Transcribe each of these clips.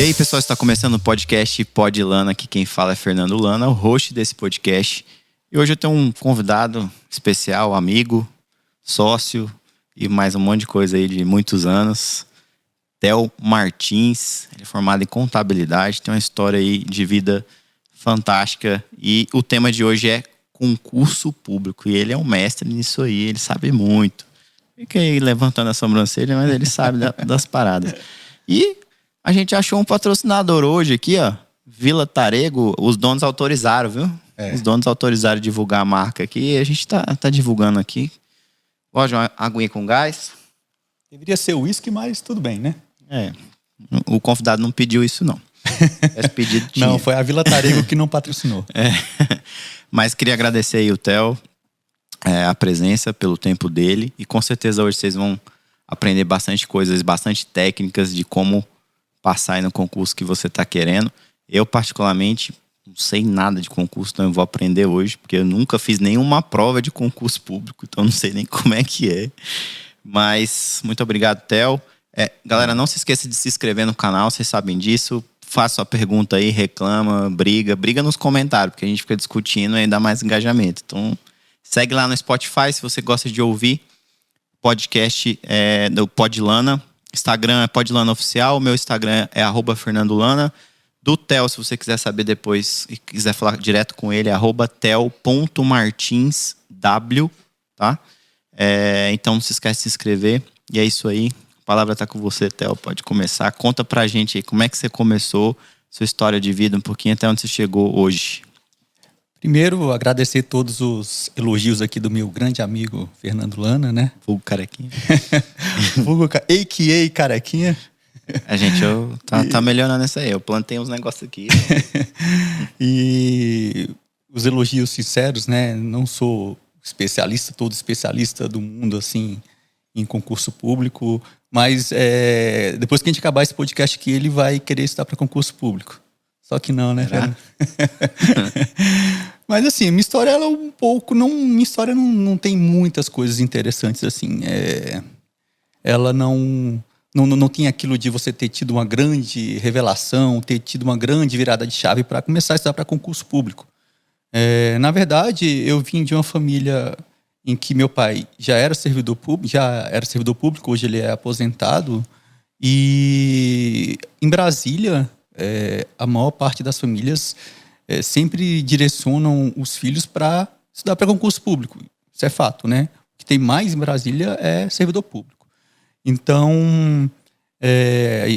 E aí, pessoal, está começando o podcast Pod Lana, aqui quem fala é Fernando Lana, o host desse podcast. E hoje eu tenho um convidado especial, amigo, sócio e mais um monte de coisa aí de muitos anos. Theo Martins, ele é formado em contabilidade, tem uma história aí de vida fantástica. E o tema de hoje é concurso público. E ele é um mestre nisso aí, ele sabe muito. Fica aí levantando a sobrancelha, mas ele sabe das paradas. E a gente achou um patrocinador hoje aqui, ó. Vila Tarego, os donos autorizaram, viu? Os donos autorizaram divulgar a marca aqui e a gente tá divulgando aqui. Gosta de uma aguinha com gás? Deveria ser uísque, mas tudo bem, né? O convidado não pediu isso, não. Esse pedido tinha. Não, foi a Vila Tarego que não patrocinou. Mas queria agradecer aí o Theo, a presença, pelo tempo dele. E com certeza hoje vocês vão aprender bastante coisas, bastante técnicas de como passar aí no concurso que você está querendo. Eu, particularmente, não sei nada de concurso, então eu vou aprender hoje, porque eu nunca fiz nenhuma prova de concurso público, então não sei nem como é que é. Mas muito obrigado, Theo. Galera, não se esqueça de se inscrever no canal, vocês sabem disso. Faça sua pergunta aí, reclama, briga nos comentários, porque a gente fica discutindo e dá mais engajamento. Então, segue lá no Spotify se você gosta de ouvir podcast do Pod Lana. Instagram é Podlana Oficial, meu Instagram é @FernandoLana. Do Theo, se você quiser saber depois e quiser falar direto com ele, é @theo.martinsw, tá? Então não se esquece de se inscrever. E é isso aí. A palavra tá com você, Theo. Pode começar. Conta pra gente aí como é que você começou, sua história de vida, um pouquinho até onde você chegou hoje. Primeiro, agradecer todos os elogios aqui do meu grande amigo Fernando Lana, né? Vulgo Carequinha. Vulgo a.k.a. Carequinha. Tá melhorando isso aí. Eu plantei uns negócios aqui. E os elogios sinceros, né? Não sou todo especialista do mundo, assim, em concurso público. Mas depois que a gente acabar esse podcast aqui, ele vai querer estudar para concurso público. Só que não, né? Mas assim, minha história ela um pouco minha história não tem muitas coisas interessantes assim. Ela não tem aquilo de você ter tido uma grande revelação, ter tido uma grande virada de chave para começar a estudar para concurso público. Na verdade, eu vim de uma família em que meu pai já era servidor público, hoje ele é aposentado. E em Brasília, a maior parte das famílias sempre direcionam os filhos para estudar para concurso público. Isso é fato, né? O que tem mais em Brasília é servidor público. Então, a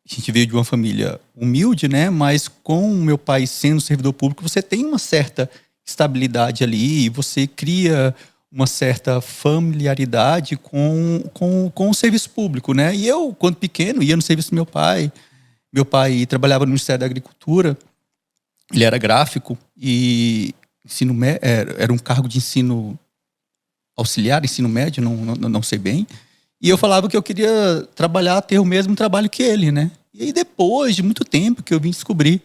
gente veio de uma família humilde, né? Mas com o meu pai sendo servidor público, você tem uma certa estabilidade ali e você cria uma certa familiaridade com o serviço público, né? E eu, quando pequeno, ia no serviço do meu pai. Meu pai trabalhava no Ministério da Agricultura, ele era gráfico e era um cargo de ensino auxiliar, ensino médio, não sei bem. E eu falava que eu queria ter o mesmo trabalho que ele, né? E aí depois de muito tempo que eu vim descobrir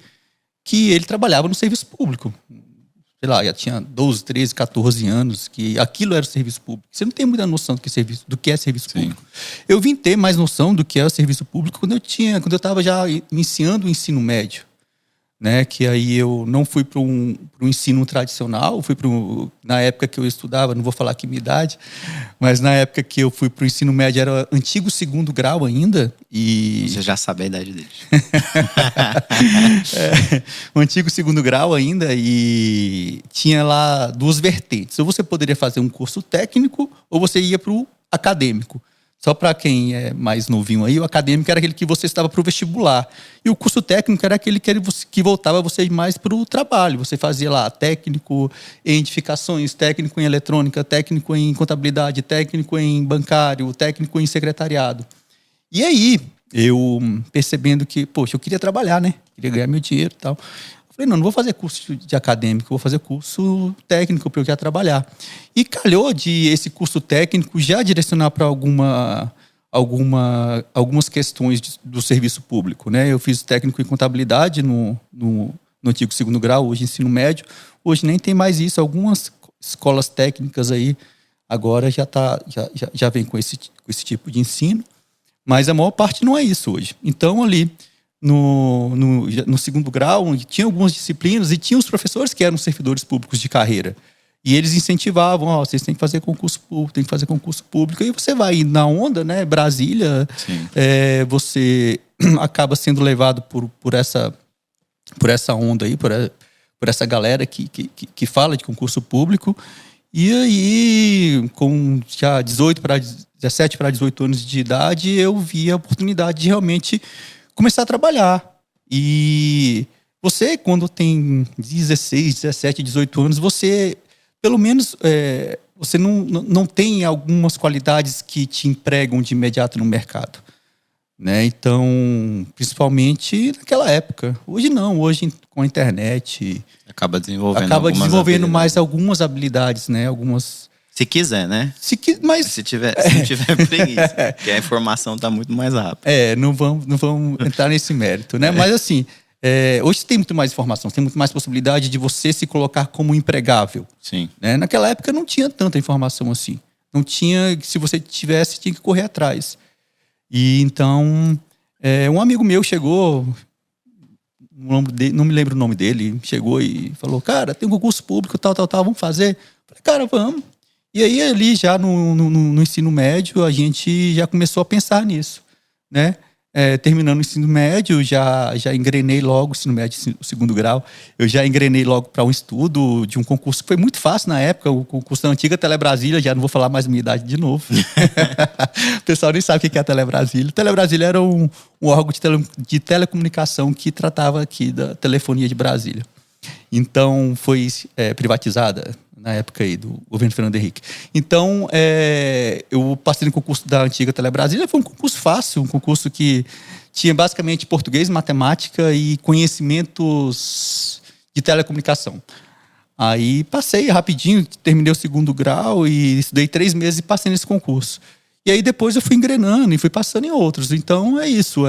que ele trabalhava no serviço público. Sei lá, já tinha 12, 13, 14 anos, que aquilo era o serviço público. Você não tem muita noção do que é serviço público. Eu vim ter mais noção do que é o serviço público quando eu estava já iniciando o ensino médio, né? Que aí eu não fui para um ensino tradicional, na época que eu estudava, não vou falar aqui minha idade, mas na época que eu fui para o ensino médio era antigo segundo grau ainda. E você já sabe a idade dele. O antigo segundo grau ainda, e tinha lá duas vertentes. Ou você poderia fazer um curso técnico ou você ia para o acadêmico. Só para quem é mais novinho aí, o acadêmico era aquele que você estava para o vestibular. E o curso técnico era aquele que voltava você mais para o trabalho. Você fazia lá técnico em edificações, técnico em eletrônica, técnico em contabilidade, técnico em bancário, técnico em secretariado. E aí, eu percebendo que, poxa, eu queria trabalhar, né? Queria ganhar meu dinheiro e tal. Eu falei, não vou fazer curso de acadêmico, vou fazer curso técnico para eu já trabalhar. E calhou de esse curso técnico já direcionar para algumas questões do serviço público, né? Eu fiz técnico em contabilidade no antigo segundo grau, hoje ensino médio. Hoje nem tem mais isso, algumas escolas técnicas aí agora já vem com esse tipo de ensino. Mas a maior parte não é isso hoje. Então, ali, no segundo grau, tinha algumas disciplinas e tinha os professores que eram servidores públicos de carreira. E eles incentivavam, vocês têm que fazer concurso público, tem que fazer concurso público. E você vai na onda, né? Brasília, você acaba sendo levado por essa onda aí, por essa galera que fala de concurso público. E aí, com já 17 para 18 anos de idade, eu vi a oportunidade de realmente começar a trabalhar. E você, quando tem 16, 17, 18 anos, você, pelo menos, você não tem algumas qualidades que te empregam de imediato no mercado. Né? Então, principalmente naquela época. Hoje não, hoje com a internet... Acaba desenvolvendo mais algumas habilidades, né? Se quiser, né? Se não tiver preguiça, porque a informação está muito mais rápida. Não vamos entrar nesse mérito, né? Mas assim, hoje tem muito mais informação, tem muito mais possibilidade de você se colocar como empregável. Sim. Né? Naquela época não tinha tanta informação assim. Não tinha, se você tivesse, tinha que correr atrás. E então, um amigo meu chegou... Não me lembro o nome dele, chegou e falou, cara, tem um concurso público, tal, vamos fazer? Falei, cara, vamos. E aí, ali já no ensino médio, a gente já começou a pensar nisso, né? Terminando o ensino médio, já engrenei logo, ensino médio, o segundo grau, eu já engrenei logo para um estudo de um concurso que foi muito fácil na época, o concurso da antiga Telebrasília, já não vou falar mais a minha idade de novo. O pessoal nem sabe o que é a Telebrasília. Telebrasília era um órgão de telecomunicação que tratava aqui da telefonia de Brasília. Então, foi privatizada na época aí do governo Fernando Henrique. Então, eu passei no concurso da antiga Telebrasília, foi um concurso fácil, um concurso que tinha basicamente português, matemática e conhecimentos de telecomunicação. Aí passei rapidinho, terminei o segundo grau e estudei 3 meses e passei nesse concurso. E aí depois eu fui engrenando e fui passando em outros. Então é isso,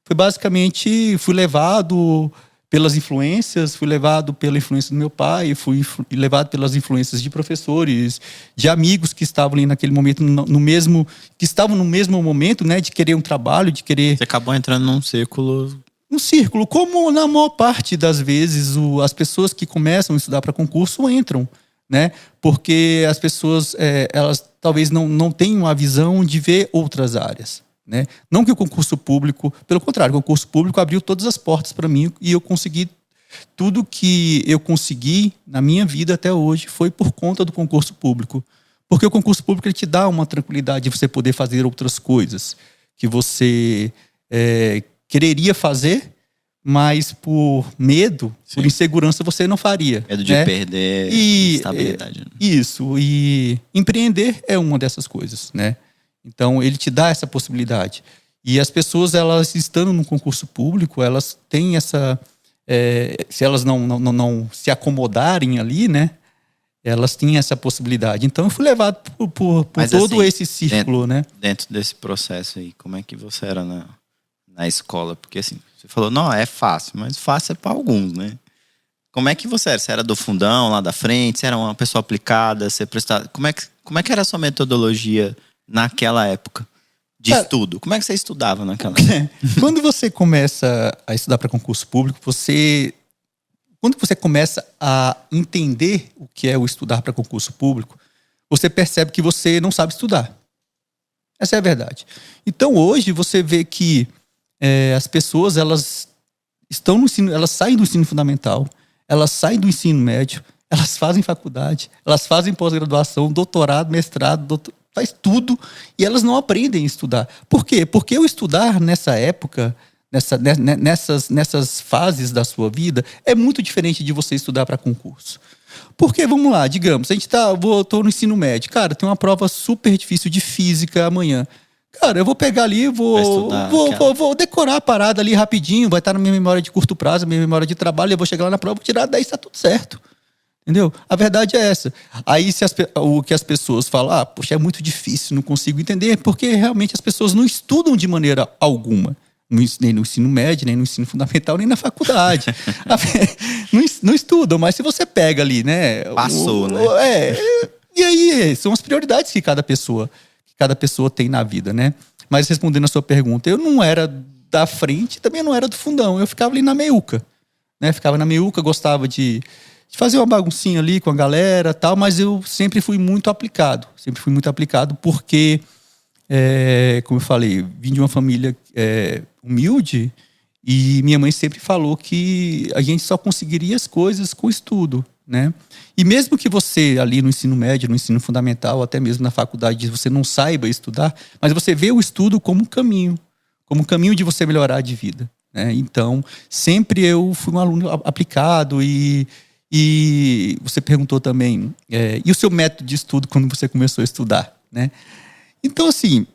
foi basicamente, fui levado pelas influências, fui levado pela influência do meu pai, fui levado pelas influências de professores, de amigos que estavam ali naquele momento, que estavam no mesmo momento, né, de querer um trabalho, de querer... Você acabou entrando num círculo... Um círculo, como na maior parte das vezes as pessoas que começam a estudar para concurso entram, né, porque as pessoas, elas talvez não tenham a visão de ver outras áreas. Né? Não que o concurso público, pelo contrário, o concurso público abriu todas as portas para mim e eu consegui tudo que eu consegui na minha vida até hoje foi por conta do concurso público. Porque o concurso público ele te dá uma tranquilidade de você poder fazer outras coisas que você quereria fazer, mas por medo, por insegurança, você não faria. Medo de perder estabilidade. Isso, e empreender é uma dessas coisas, né? Então, ele te dá essa possibilidade. E as pessoas, elas estando no concurso público, elas têm essa... se elas não se acomodarem ali, né? Elas têm essa possibilidade. Então, eu fui levado por todo esse círculo, né? Dentro desse processo aí, como é que você era na escola? Porque, assim, você falou, não, é fácil, mas fácil é para alguns, né? Como é que você era? Você era do fundão, lá da frente? Você era uma pessoa aplicada? Você prestava... Como é que era a sua metodologia naquela época de estudo? Como é que você estudava naquela época? Quando você começa a estudar para concurso público, quando você começa a entender o que é o estudar para concurso público, você percebe que você não sabe estudar. Essa é a verdade. Então, hoje, você vê que as pessoas, elas estão no ensino, elas saem do ensino fundamental, elas saem do ensino médio, elas fazem faculdade, elas fazem pós-graduação, doutorado, mestrado, faz tudo e elas não aprendem a estudar. Por quê? Porque o estudar nessa época, nessas fases da sua vida, é muito diferente de você estudar para concurso. Porque, vamos lá, digamos, estou no ensino médio, cara, tem uma prova super difícil de física amanhã. Cara, eu vou pegar ali, vou decorar a parada ali rapidinho, vai estar na minha memória de curto prazo, minha memória de trabalho, eu vou chegar lá na prova, vou tirar 10, está tudo certo. Entendeu? A verdade é essa. Aí o que as pessoas falam, poxa, é muito difícil, não consigo entender, porque realmente as pessoas não estudam de maneira alguma. Nem no ensino médio, nem no ensino fundamental, nem na faculdade. Não estudam, mas se você pega ali, né? Passou, né? E aí, são as prioridades que cada pessoa tem na vida, né? Mas respondendo a sua pergunta, eu não era da frente, também não era do fundão. Eu ficava ali na meiuca, né? Ficava na meiuca, gostava de fazer uma baguncinha ali com a galera, tal, mas eu sempre fui muito aplicado. Sempre fui muito aplicado porque, como eu falei, vim de uma família humilde e minha mãe sempre falou que a gente só conseguiria as coisas com estudo, né? E mesmo que você ali no ensino médio, no ensino fundamental, até mesmo na faculdade, você não saiba estudar, mas você vê o estudo como um caminho de você melhorar de vida, né? Então, sempre eu fui um aluno aplicado e você perguntou também, e o seu método de estudo quando você começou a estudar, né? Então, assim,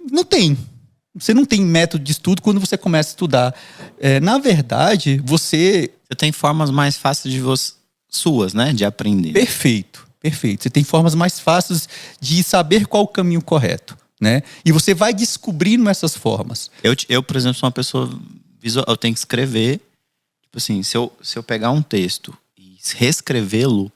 você não tem método de estudo quando você começa a estudar. Na verdade, você tem formas mais fáceis suas, né? De aprender. Perfeito. Você tem formas mais fáceis de saber qual o caminho correto, né? E você vai descobrindo essas formas. Eu, por exemplo, sou uma pessoa visual. Eu tenho que escrever. Tipo assim, se eu pegar um texto e reescrevê-lo,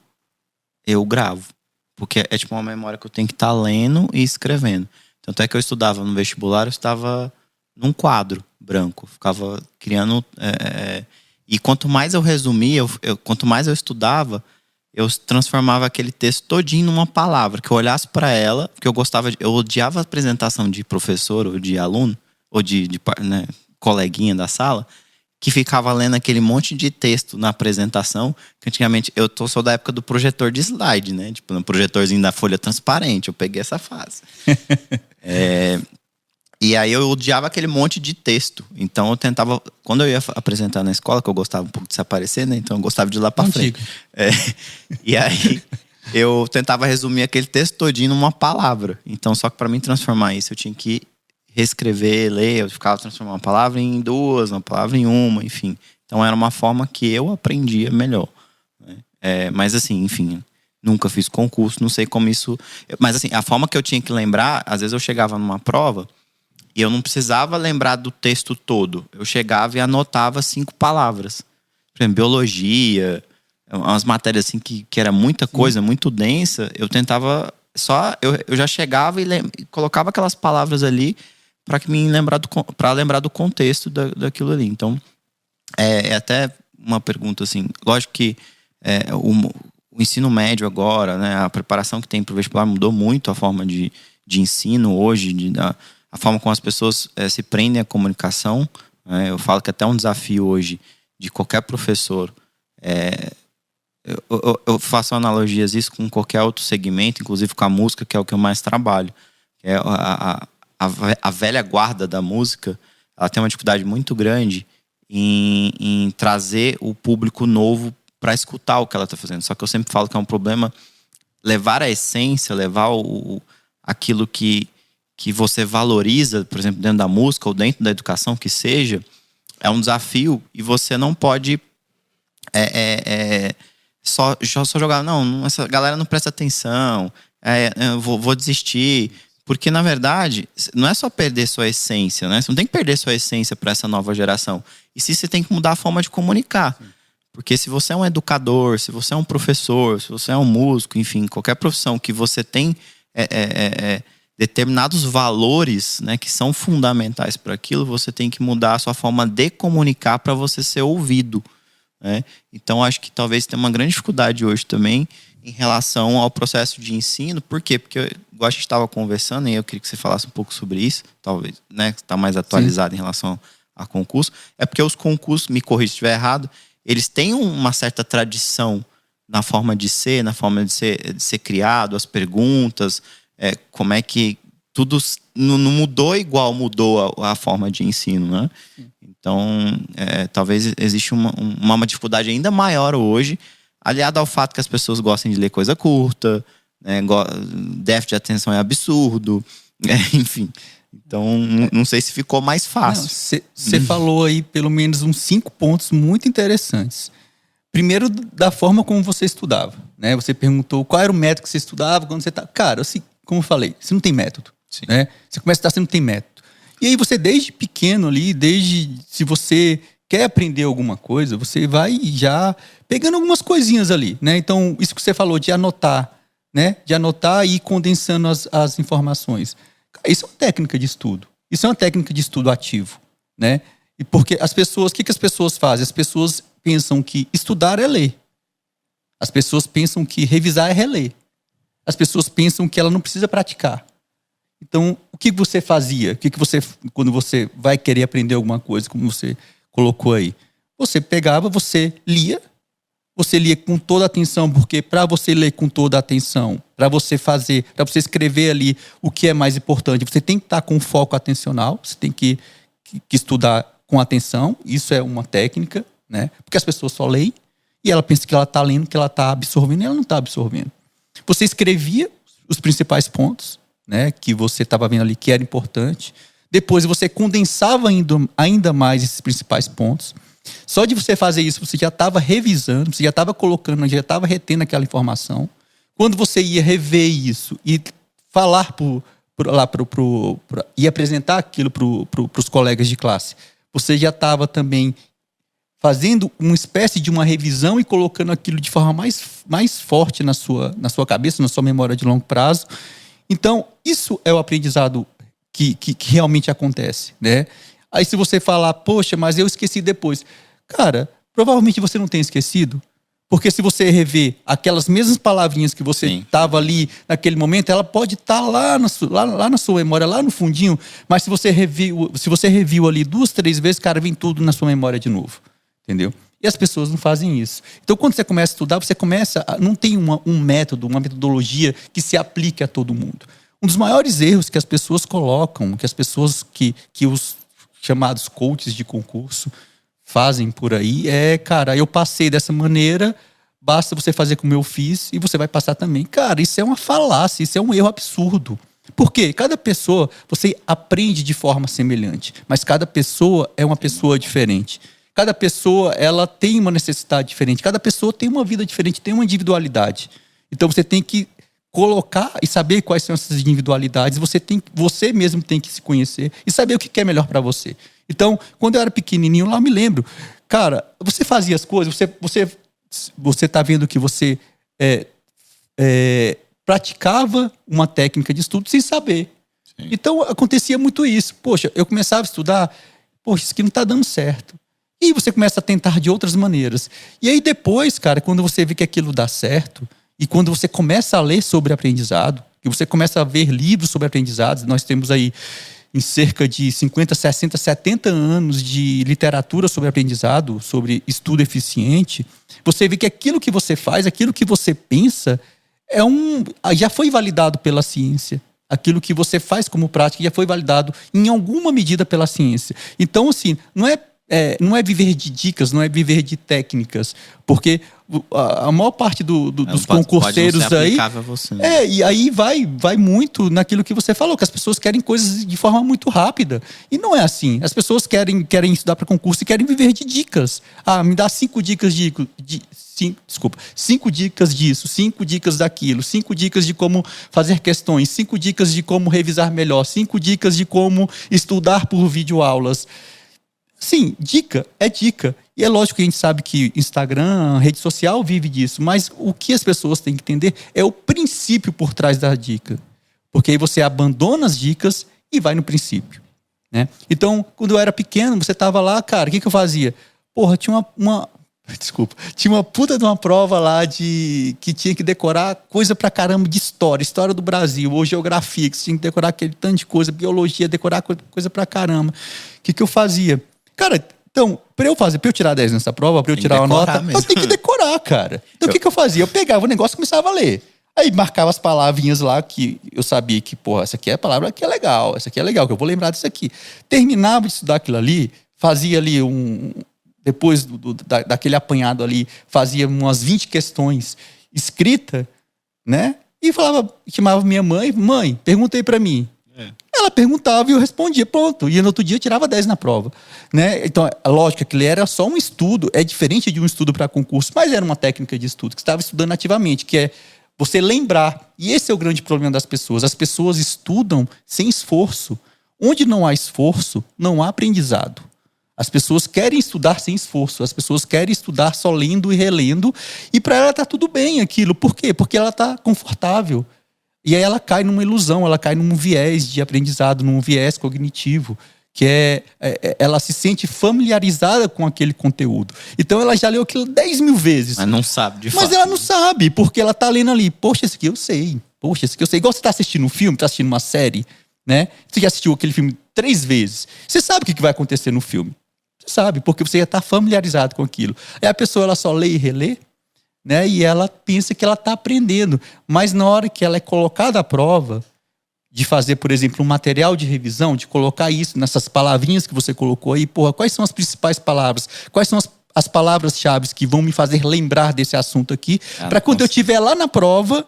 eu gravo. Porque é tipo uma memória que eu tenho que estar lendo e escrevendo. Tanto é que eu estudava no vestibular, eu estava num quadro branco. Ficava criando... E quanto mais eu resumia, quanto mais eu estudava, eu transformava aquele texto todinho numa palavra. Que eu olhasse para ela, porque eu odiava a apresentação de professor ou de aluno, ou de né, coleguinha da sala, que ficava lendo aquele monte de texto na apresentação, que antigamente, sou da época do projetor de slide, né? Tipo, um projetorzinho da folha transparente, eu peguei essa fase. E aí eu odiava aquele monte de texto. Então eu tentava, quando eu ia apresentar na escola, que eu gostava um pouco de se aparecer, né? Então eu gostava de ir lá pra frente. E aí eu tentava resumir aquele texto todinho numa palavra. Então só que pra mim transformar isso, eu tinha que reescrever, ler, eu ficava transformando uma palavra em duas, uma palavra em uma, enfim. Então era uma forma que eu aprendia melhor, né? Mas assim, enfim, nunca fiz concurso, não sei como isso... Mas assim, a forma que eu tinha que lembrar, às vezes eu chegava numa prova e eu não precisava lembrar do texto todo. Eu chegava e anotava 5 palavras. Por exemplo, biologia, umas matérias assim que era muita coisa, muito densa. Eu tentava só... Eu já chegava e colocava aquelas palavras ali para lembrar do contexto daquilo ali. Então, é até uma pergunta assim... Lógico que o ensino médio agora, né, a preparação que tem para o vestibular mudou muito a forma de ensino hoje, a forma como as pessoas se prendem à comunicação. Eu falo que até um desafio hoje de qualquer professor. Eu faço analogias isso com qualquer outro segmento, inclusive com a música, que é o que eu mais trabalho. A velha guarda da música, ela tem uma dificuldade muito grande em trazer o público novo para escutar o que ela está fazendo. Só que eu sempre falo que é um problema levar a essência, levar aquilo que você valoriza, por exemplo, dentro da música ou dentro da educação, que seja, é um desafio e você não pode só jogar, não, essa galera não presta atenção, eu vou desistir. Porque, na verdade, não é só perder sua essência, né? Você não tem que perder sua essência para essa nova geração. E se você tem que mudar a forma de comunicar. Sim. Porque se você é um educador, se você é um professor, se você é um músico, enfim, qualquer profissão que você tem determinados valores, né, que são fundamentais para aquilo, você tem que mudar a sua forma de comunicar para você ser ouvido, né? Então, acho que talvez tenha uma grande dificuldade hoje também em relação ao processo de ensino. Por quê? Porque, igual a gente estava conversando, e eu queria que você falasse um pouco sobre isso, talvez, né, que está mais atualizado. Sim. Em relação a concurso. É porque os concursos, me corrija se estiver errado, eles têm uma certa tradição na forma de ser, na forma de ser criado, as perguntas, como é que tudo não mudou igual mudou a forma de ensino, né? Então, talvez exista uma dificuldade ainda maior hoje, aliado ao fato que as pessoas gostam de ler coisa curta, né? Déficit de atenção é absurdo, enfim. Então, não sei se ficou mais fácil. Você falou aí pelo menos uns 5 pontos muito interessantes. Primeiro, da forma como você estudava, né? Você perguntou qual era o método que você estudava, quando você tá... Cara, assim, como eu falei, você não tem método, né? Você começa a estudar, você não tem método. E aí você, desde pequeno ali, se você quer aprender alguma coisa, você vai já pegando algumas coisinhas ali, né? Então, isso que você falou de anotar, né? De anotar e ir condensando as informações. Isso é uma técnica de estudo. Isso é uma técnica de estudo ativo, né? E porque as pessoas, o que as pessoas fazem? As pessoas pensam que estudar é ler. As pessoas pensam que revisar é reler. As pessoas pensam que ela não precisa praticar. Então, o que você fazia? Quando você vai querer aprender alguma coisa, como você colocou aí? Você pegava, você lia com toda a atenção, porque para você ler com toda a atenção, para você escrever ali o que é mais importante, você tem que estar com foco atencional, você tem que estudar com atenção, isso é uma técnica, né? Porque as pessoas só leem e ela pensa que ela está lendo, que ela está absorvendo, e ela não está absorvendo. Você escrevia os principais pontos, né, que você estava vendo ali que era importante. Depois você condensava ainda mais esses principais pontos. Só de você fazer isso, você já estava revisando, você já estava colocando, já estava retendo aquela informação. Quando você ia rever isso e falar e apresentar aquilo para os colegas de classe, você já estava também fazendo uma espécie de uma revisão e colocando aquilo de forma mais forte na sua cabeça, na sua memória de longo prazo. Então, isso é o aprendizado que realmente acontece, né? Aí se você falar, poxa, mas eu esqueci depois. Cara, provavelmente você não tem esquecido, porque se você rever aquelas mesmas palavrinhas que você estava ali naquele momento, ela pode estar lá na sua memória, lá no fundinho, mas se você reviu ali 2, 3 vezes, cara, vem tudo na sua memória de novo, entendeu? E as pessoas não fazem isso. Então, quando você começa a estudar, não tem um método, uma metodologia que se aplique a todo mundo. Um dos maiores erros que as pessoas colocam, que os chamados coaches de concurso fazem por aí cara, eu passei dessa maneira, basta você fazer como eu fiz e você vai passar também. Cara, isso é uma falácia, isso é um erro absurdo. Por quê? Cada pessoa, você aprende de forma semelhante, mas cada pessoa é uma pessoa diferente. Cada pessoa, ela tem uma necessidade diferente. Cada pessoa tem uma vida diferente, tem uma individualidade. Então você tem que colocar e saber quais são essas individualidades. Você mesmo tem que se conhecer e saber o que é melhor para você. Então, quando eu era pequenininho, lá eu me lembro, cara, você fazia as coisas, você tá vendo que você praticava uma técnica de estudo sem saber. Sim. Então, acontecia muito isso. Poxa, eu começava a estudar, poxa, isso aqui não tá dando certo. E você começa a tentar de outras maneiras. E aí depois, cara, quando você vê que aquilo dá certo, e quando você começa a ler sobre aprendizado, que você começa a ver livros sobre aprendizados, nós temos aí em cerca de 50, 60, 70 anos de literatura sobre aprendizado, sobre estudo eficiente, você vê que aquilo que você faz, aquilo que você pensa, já foi validado pela ciência. Aquilo que você faz como prática já foi validado em alguma medida pela ciência. Então, assim, não é viver de dicas, não é viver de técnicas, porque a maior parte dos concurseiros pode não ser aí aplicável a você, né? e aí vai muito naquilo que você falou, que as pessoas querem coisas de forma muito rápida, e não é assim. As pessoas querem estudar para concurso e querem viver de dicas. Me dá 5 dicas 5 dicas disso, 5 dicas daquilo, 5 dicas de como fazer questões, 5 dicas de como revisar melhor, 5 dicas de como estudar por videoaulas. Sim, dica é dica. E é lógico que a gente sabe que Instagram, rede social vive disso, mas o que as pessoas têm que entender é o princípio por trás da dica. Porque aí você abandona as dicas e vai no princípio, né? Então, quando eu era pequeno, você tava lá, cara, o que eu fazia? Porra, tinha tinha uma puta de uma prova lá que tinha que decorar coisa pra caramba de história do Brasil, ou geografia, que você tinha que decorar aquele tanto de coisa, biologia, decorar coisa pra caramba. O que eu fazia? Cara, então, pra eu tirar 10 nessa prova, pra eu tirar uma nota, eu tenho que decorar, cara. Então, o que eu fazia? Eu pegava o negócio e começava a ler. Aí marcava as palavrinhas lá que eu sabia que, porra, essa aqui é a palavra que é legal, essa aqui é legal, que eu vou lembrar disso aqui. Terminava de estudar aquilo ali, fazia ali depois daquele apanhado ali, fazia umas 20 questões escritas, né? E chamava minha mãe, pergunta aí pra mim. Ela perguntava e eu respondia, pronto. E no outro dia eu tirava 10 na prova, né? Então, lógico que ele era só um estudo, é diferente de um estudo para concurso, mas era uma técnica de estudo que estava estudando ativamente, que é você lembrar. E esse é o grande problema das pessoas. As pessoas estudam sem esforço. Onde não há esforço, não há aprendizado. As pessoas querem estudar sem esforço, as pessoas querem estudar só lendo e relendo, e para ela tá tudo bem aquilo. Por quê? Porque ela tá confortável. E aí ela cai numa ilusão, ela cai num viés de aprendizado, num viés cognitivo, ela se sente familiarizada com aquele conteúdo. Então ela já leu aquilo 10 mil vezes. Mas não sabe, de fato. Mas ela não sabe, porque ela tá lendo ali. Poxa, esse aqui eu sei. Poxa, esse aqui eu sei. Igual você tá assistindo um filme, tá assistindo uma série, né? Você já assistiu aquele filme 3 vezes. Você sabe o que vai acontecer no filme. Você sabe, porque você já tá familiarizado com aquilo. Aí a pessoa, ela só lê e relê, né? E ela pensa que ela tá aprendendo. Mas na hora que ela é colocada à prova, de fazer, por exemplo, um material de revisão, de colocar isso nessas palavrinhas que você colocou aí, porra, quais são as principais palavras? Quais são as palavras-chave que vão me fazer lembrar desse assunto aqui? Para quando eu estiver lá na prova,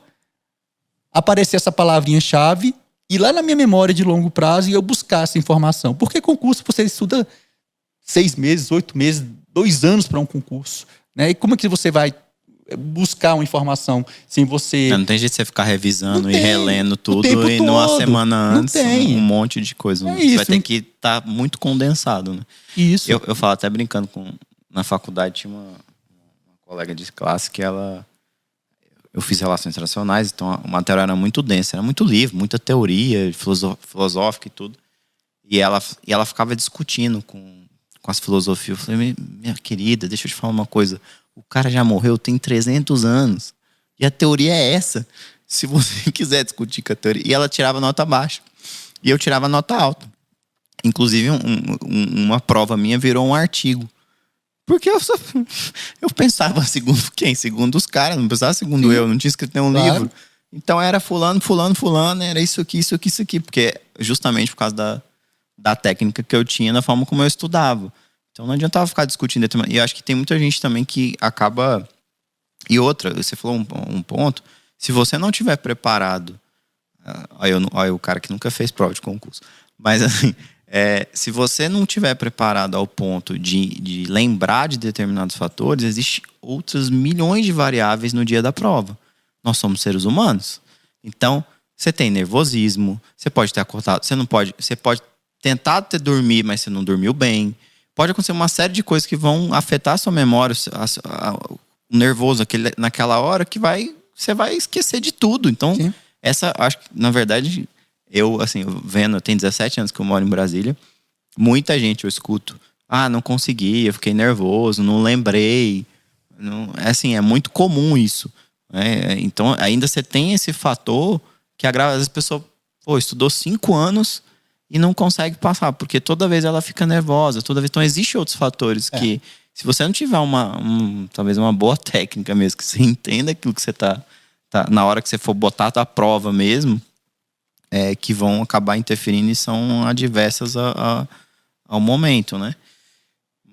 aparecer essa palavrinha-chave e lá na minha memória de longo prazo e eu buscar essa informação. Porque concurso você estuda 6 meses, 8 meses, 2 anos para um concurso, né? E como é que você vai buscar uma informação sem você... Não tem jeito de você ficar revisando e relendo tudo e numa semana antes um monte de coisa. Você vai ter que estar muito condensado, né? Isso. Eu falo até brincando na faculdade tinha uma colega de classe que eu fiz relações internacionais, então a matéria era muito densa, era muito livro, muita teoria filosófica e tudo. E ela ficava discutindo com as filosofias. Eu falei, minha querida, deixa eu te falar uma coisa. O cara já morreu tem 300 anos. E a teoria é essa. Se você quiser discutir com a teoria... E ela tirava nota baixa. E eu tirava nota alta. Inclusive, uma prova minha virou um artigo. Porque eu pensava segundo quem? Segundo os caras. Não pensava segundo eu. Não tinha escrito nenhum livro. Então era fulano. Era isso aqui. Porque justamente por causa da técnica que eu tinha, da forma como eu estudava. Então não adiantava ficar discutindo. E eu acho que tem muita gente também que acaba... E outra, você falou um ponto. Se você não tiver preparado... Olha o cara que nunca fez prova de concurso. Mas assim, se você não tiver preparado ao ponto de lembrar de determinados fatores, existem outras milhões de variáveis no dia da prova. Nós somos seres humanos. Então, você tem nervosismo, você pode ter acordado, você pode tentar dormir, mas você não dormiu bem. Pode acontecer uma série de coisas que vão afetar a sua memória, o nervoso naquela hora, que você vai esquecer de tudo. Então, acho que, na verdade, eu tenho 17 anos que eu moro em Brasília, muita gente eu escuto, não consegui, eu fiquei nervoso, não lembrei. É muito comum isso. Então, ainda você tem esse fator que agrava. Às vezes a pessoa estudou 5 anos e não consegue passar, porque toda vez ela fica nervosa, toda vez. Então, existem outros fatores que, se você não tiver talvez uma boa técnica mesmo, que você entenda aquilo que você tá na hora que você for botar a tua prova mesmo, que vão acabar interferindo e são adversas ao momento, né?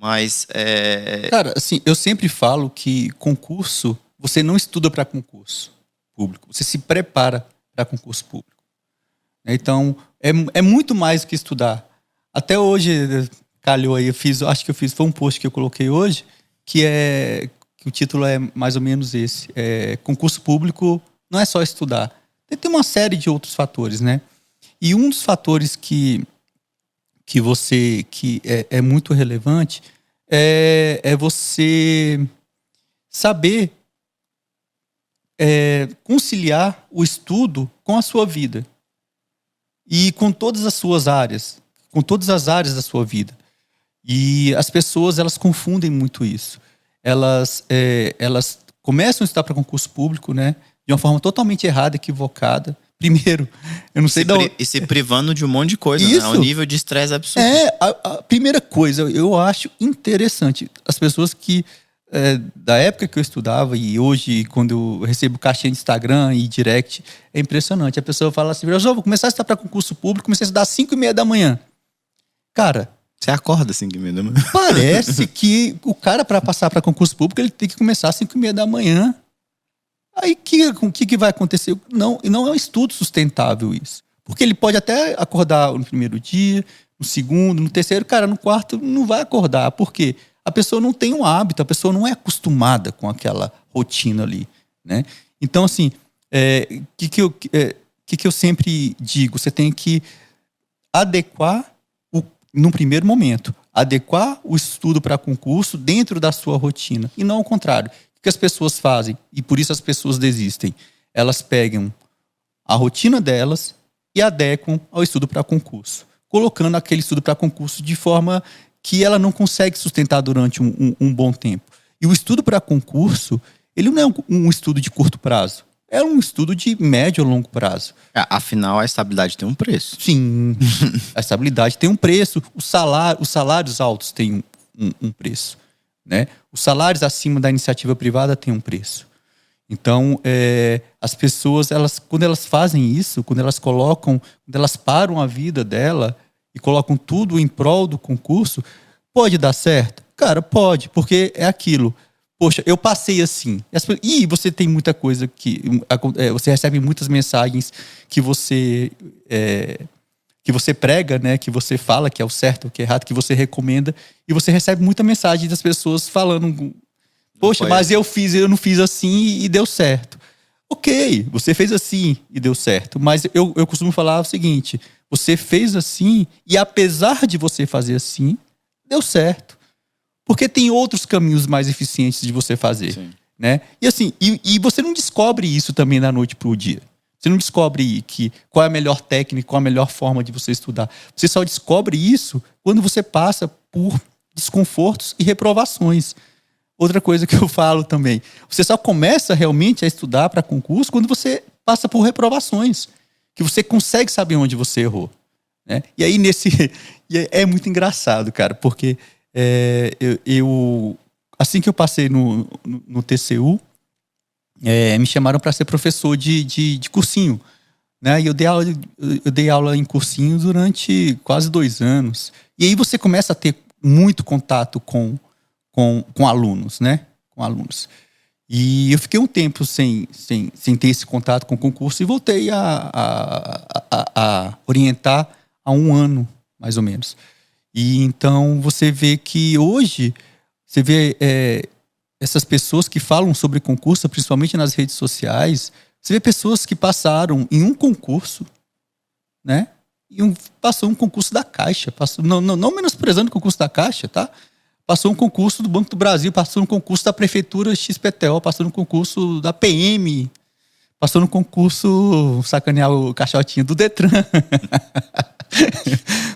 Mas... Cara, assim, eu sempre falo que concurso, você não estuda para concurso público, você se prepara para concurso público. Então, é muito mais do que estudar. Até hoje, calhou aí, foi um post que eu coloquei hoje, que o título é mais ou menos esse. Concurso público não é só estudar. Tem uma série de outros fatores, né? E um dos fatores que é muito relevante é você saber conciliar o estudo com a sua vida. E com todas as suas áreas, com todas as áreas da sua vida. E as pessoas, elas confundem muito isso. Elas começam a estudar para concurso público, né, de uma forma totalmente errada, equivocada. Primeiro, eu não sei E se privando de um monte de coisa, né? O nível de estresse absurdo. A primeira coisa, eu acho interessante. As pessoas que... da época que eu estudava e hoje, quando eu recebo caixinha de Instagram e direct, é impressionante. A pessoa fala assim, eu vou começar a estudar para concurso público, comecei a estudar às 5h30 da manhã. Cara... Você acorda às 5h30 da manhã? Parece que o cara, para passar para concurso público, ele tem que começar às 5h30 da manhã. Aí, o que vai acontecer? Não é um estudo sustentável isso. Porque ele pode até acordar no primeiro dia, no segundo, no terceiro, cara, no quarto não vai acordar. Por quê? A pessoa não tem um hábito, a pessoa não é acostumada com aquela rotina ali, né? Então, assim, que eu sempre digo? Você tem que adequar, num primeiro momento, adequar o estudo para concurso dentro da sua rotina. E não ao contrário. O que as pessoas fazem? E por isso as pessoas desistem. Elas pegam a rotina delas e adequam ao estudo para concurso. colocando aquele estudo para concurso de forma que ela não consegue sustentar durante um bom tempo. E o estudo para concurso, ele não é um estudo de curto prazo. É um estudo de médio ou longo prazo. Afinal, a estabilidade tem um preço. Sim, a estabilidade tem um preço. Os salários altos têm um preço, né? Os salários acima da iniciativa privada têm um preço. Então, as pessoas, quando elas fazem isso, quando elas param a vida dela e colocam tudo em prol do concurso, pode dar certo? Cara, pode, porque é aquilo. Poxa, eu passei assim. E você tem muita coisa que... Você recebe muitas mensagens que você prega, né? Que você fala que é o certo, que é errado, que você recomenda. E você recebe muita mensagem das pessoas falando... Poxa, mas eu não fiz assim e deu certo. Ok, você fez assim e deu certo. Mas eu costumo falar o seguinte... Você fez assim e apesar de você fazer assim, deu certo. Porque tem outros caminhos mais eficientes de você fazer. Sim. Né? E assim, e você não descobre isso também da noite para o dia. Você não descobre qual é a melhor técnica, qual é a melhor forma de você estudar. Você só descobre isso quando você passa por desconfortos e reprovações. Outra coisa que eu falo também, você só começa realmente a estudar para concurso quando você passa por reprovações, que você consegue saber onde você errou. Né? E aí é muito engraçado, cara, porque assim que eu passei no TCU, me chamaram para ser professor de cursinho. Né? E eu dei aula em cursinho durante quase 2 anos. E aí você começa a ter muito contato com alunos, né? Com alunos. E eu fiquei um tempo sem ter esse contato com o concurso e voltei a orientar há 1 ano, mais ou menos. E então você vê que hoje, você vê essas pessoas que falam sobre concurso, principalmente nas redes sociais, você vê pessoas que passaram em um concurso, né? Passou um concurso da Caixa, não menosprezando o concurso da Caixa, tá? Passou um concurso do Banco do Brasil, passou um concurso da Prefeitura XPTO, passou um concurso da PM, passou no concurso, sacanear o caixotinho do Detran.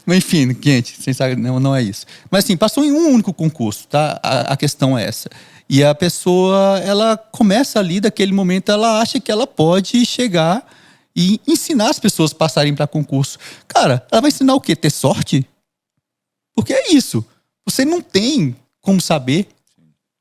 Mas enfim, gente, não é isso. Mas assim, passou em um único concurso, tá? A questão é essa. E a pessoa, ela começa ali, daquele momento, ela acha que ela pode chegar e ensinar as pessoas a passarem para concurso. Cara, ela vai ensinar o quê? Ter sorte? Porque é isso. Você não tem como saber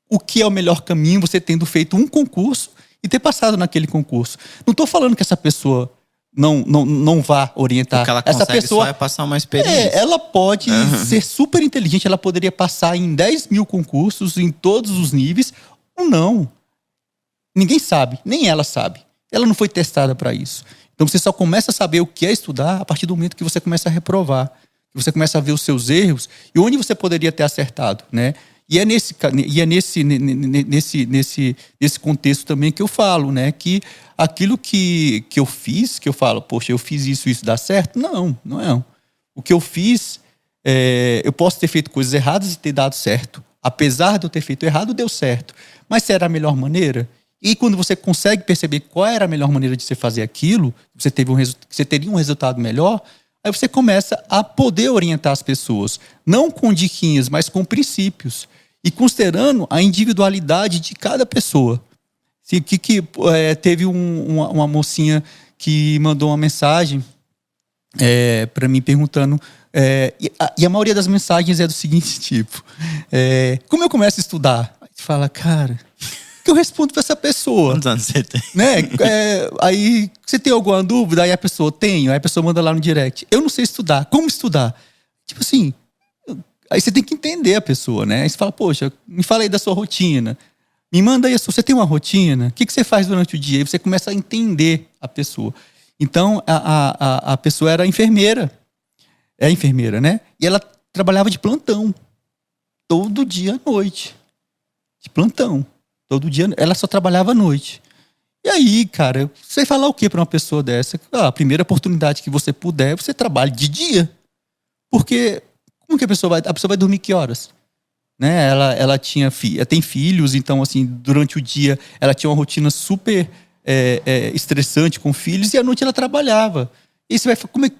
o que é o melhor caminho, você tendo feito um concurso e ter passado naquele concurso. Não estou falando que essa pessoa não vá orientar. Porque ela essa consegue pessoa só passar uma experiência. Ela pode ser super inteligente, ela poderia passar em 10 mil concursos, em todos os níveis, ou não. Ninguém sabe, nem ela sabe. Ela não foi testada para isso. Então você só começa a saber o que é estudar a partir do momento que você começa a reprovar. Você começa a ver os seus erros e onde você poderia ter acertado, né? E é nesse contexto também que eu falo, né? Que aquilo que eu fiz, que eu falo, poxa, eu fiz isso dá certo? Não é. O que eu fiz, eu posso ter feito coisas erradas e ter dado certo. Apesar de eu ter feito errado, deu certo. Mas será a melhor maneira? E quando você consegue perceber qual era a melhor maneira de você fazer aquilo, você teria um resultado melhor, aí você começa a poder orientar as pessoas, não com diquinhas, mas com princípios, e considerando a individualidade de cada pessoa. Teve uma mocinha que mandou uma mensagem para mim perguntando, e a maioria das mensagens é do seguinte tipo, como eu começo a estudar? Aí você fala, cara, o que eu respondo para essa pessoa? Quantos anos você tem? Né? Aí você tem alguma dúvida? Aí a pessoa, tenho. Aí a pessoa manda lá no direct. Eu não sei estudar. Como estudar? Tipo assim, aí você tem que entender a pessoa, né? Aí você fala, poxa, me fala aí da sua rotina. Me manda aí você tem uma rotina? O que você faz durante o dia? Aí você começa a entender a pessoa. Então, a pessoa era enfermeira. É enfermeira, né? E ela trabalhava de plantão. Todo dia à noite. De plantão. Todo dia, ela só trabalhava à noite. E aí, cara, você falar o que para uma pessoa dessa? A primeira oportunidade que você puder, você trabalha de dia. Porque como que a pessoa vai dormir que horas? Né? Ela tem filhos, então assim, durante o dia ela tinha uma rotina super estressante com filhos e à noite ela trabalhava. E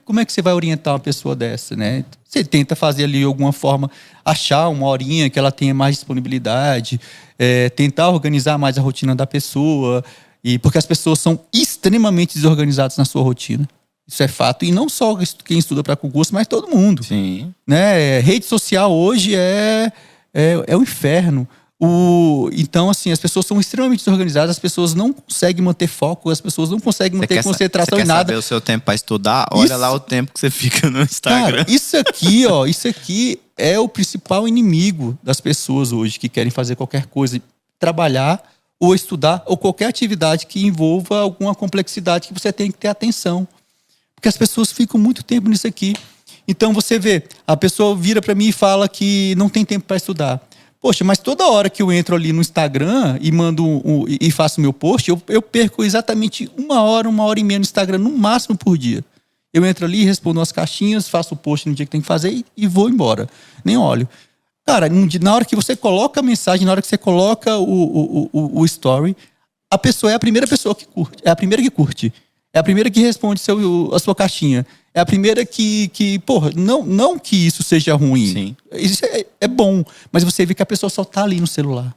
como é que você vai orientar uma pessoa dessa, né? Você tenta fazer ali de alguma forma, achar uma horinha que ela tenha mais disponibilidade, tentar organizar mais a rotina da pessoa, porque as pessoas são extremamente desorganizadas na sua rotina. Isso é fato. E não só quem estuda para concurso, mas todo mundo. Sim. Né? Rede social hoje é um inferno. Então, assim, as pessoas são extremamente desorganizadas, as pessoas não conseguem manter foco, as pessoas não conseguem manter concentração em nada. Você quer saber o seu tempo para estudar? Olha lá o tempo que você fica no Instagram. Cara, isso aqui é o principal inimigo das pessoas hoje que querem fazer qualquer coisa, trabalhar ou estudar, ou qualquer atividade que envolva alguma complexidade que você tem que ter atenção. Porque as pessoas ficam muito tempo nisso aqui. Então você vê, a pessoa vira para mim e fala que não tem tempo para estudar. Poxa, mas toda hora que eu entro ali no Instagram e e faço meu post, eu perco exatamente 1 hora e meia no Instagram, no máximo por dia. Eu entro ali, respondo as caixinhas, faço o post no dia que tem que fazer e vou embora. Nem olho. Cara, na hora que você coloca a mensagem, na hora que você coloca o story, a pessoa é a primeira pessoa que curte. É a primeira que curte. É a primeira que responde a sua caixinha. É a primeira porra, não que isso seja ruim. Sim. Isso é bom. Mas você vê que a pessoa só tá ali no celular.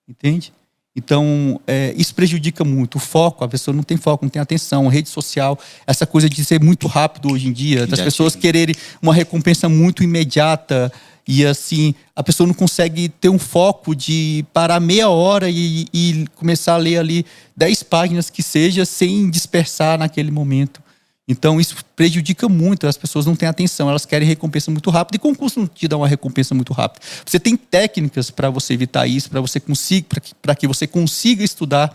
Entende? Então, isso prejudica muito o foco. A pessoa não tem foco, não tem atenção. Rede social, essa coisa de ser muito rápido hoje em dia, das pessoas quererem uma recompensa muito imediata. E assim, a pessoa não consegue ter um foco de parar meia hora e começar a ler ali 10 páginas que seja, sem dispersar naquele momento. Então isso prejudica muito, as pessoas não têm atenção, elas querem recompensa muito rápida, e concurso não te dá uma recompensa muito rápida. Você tem técnicas para você evitar isso, para que você consiga estudar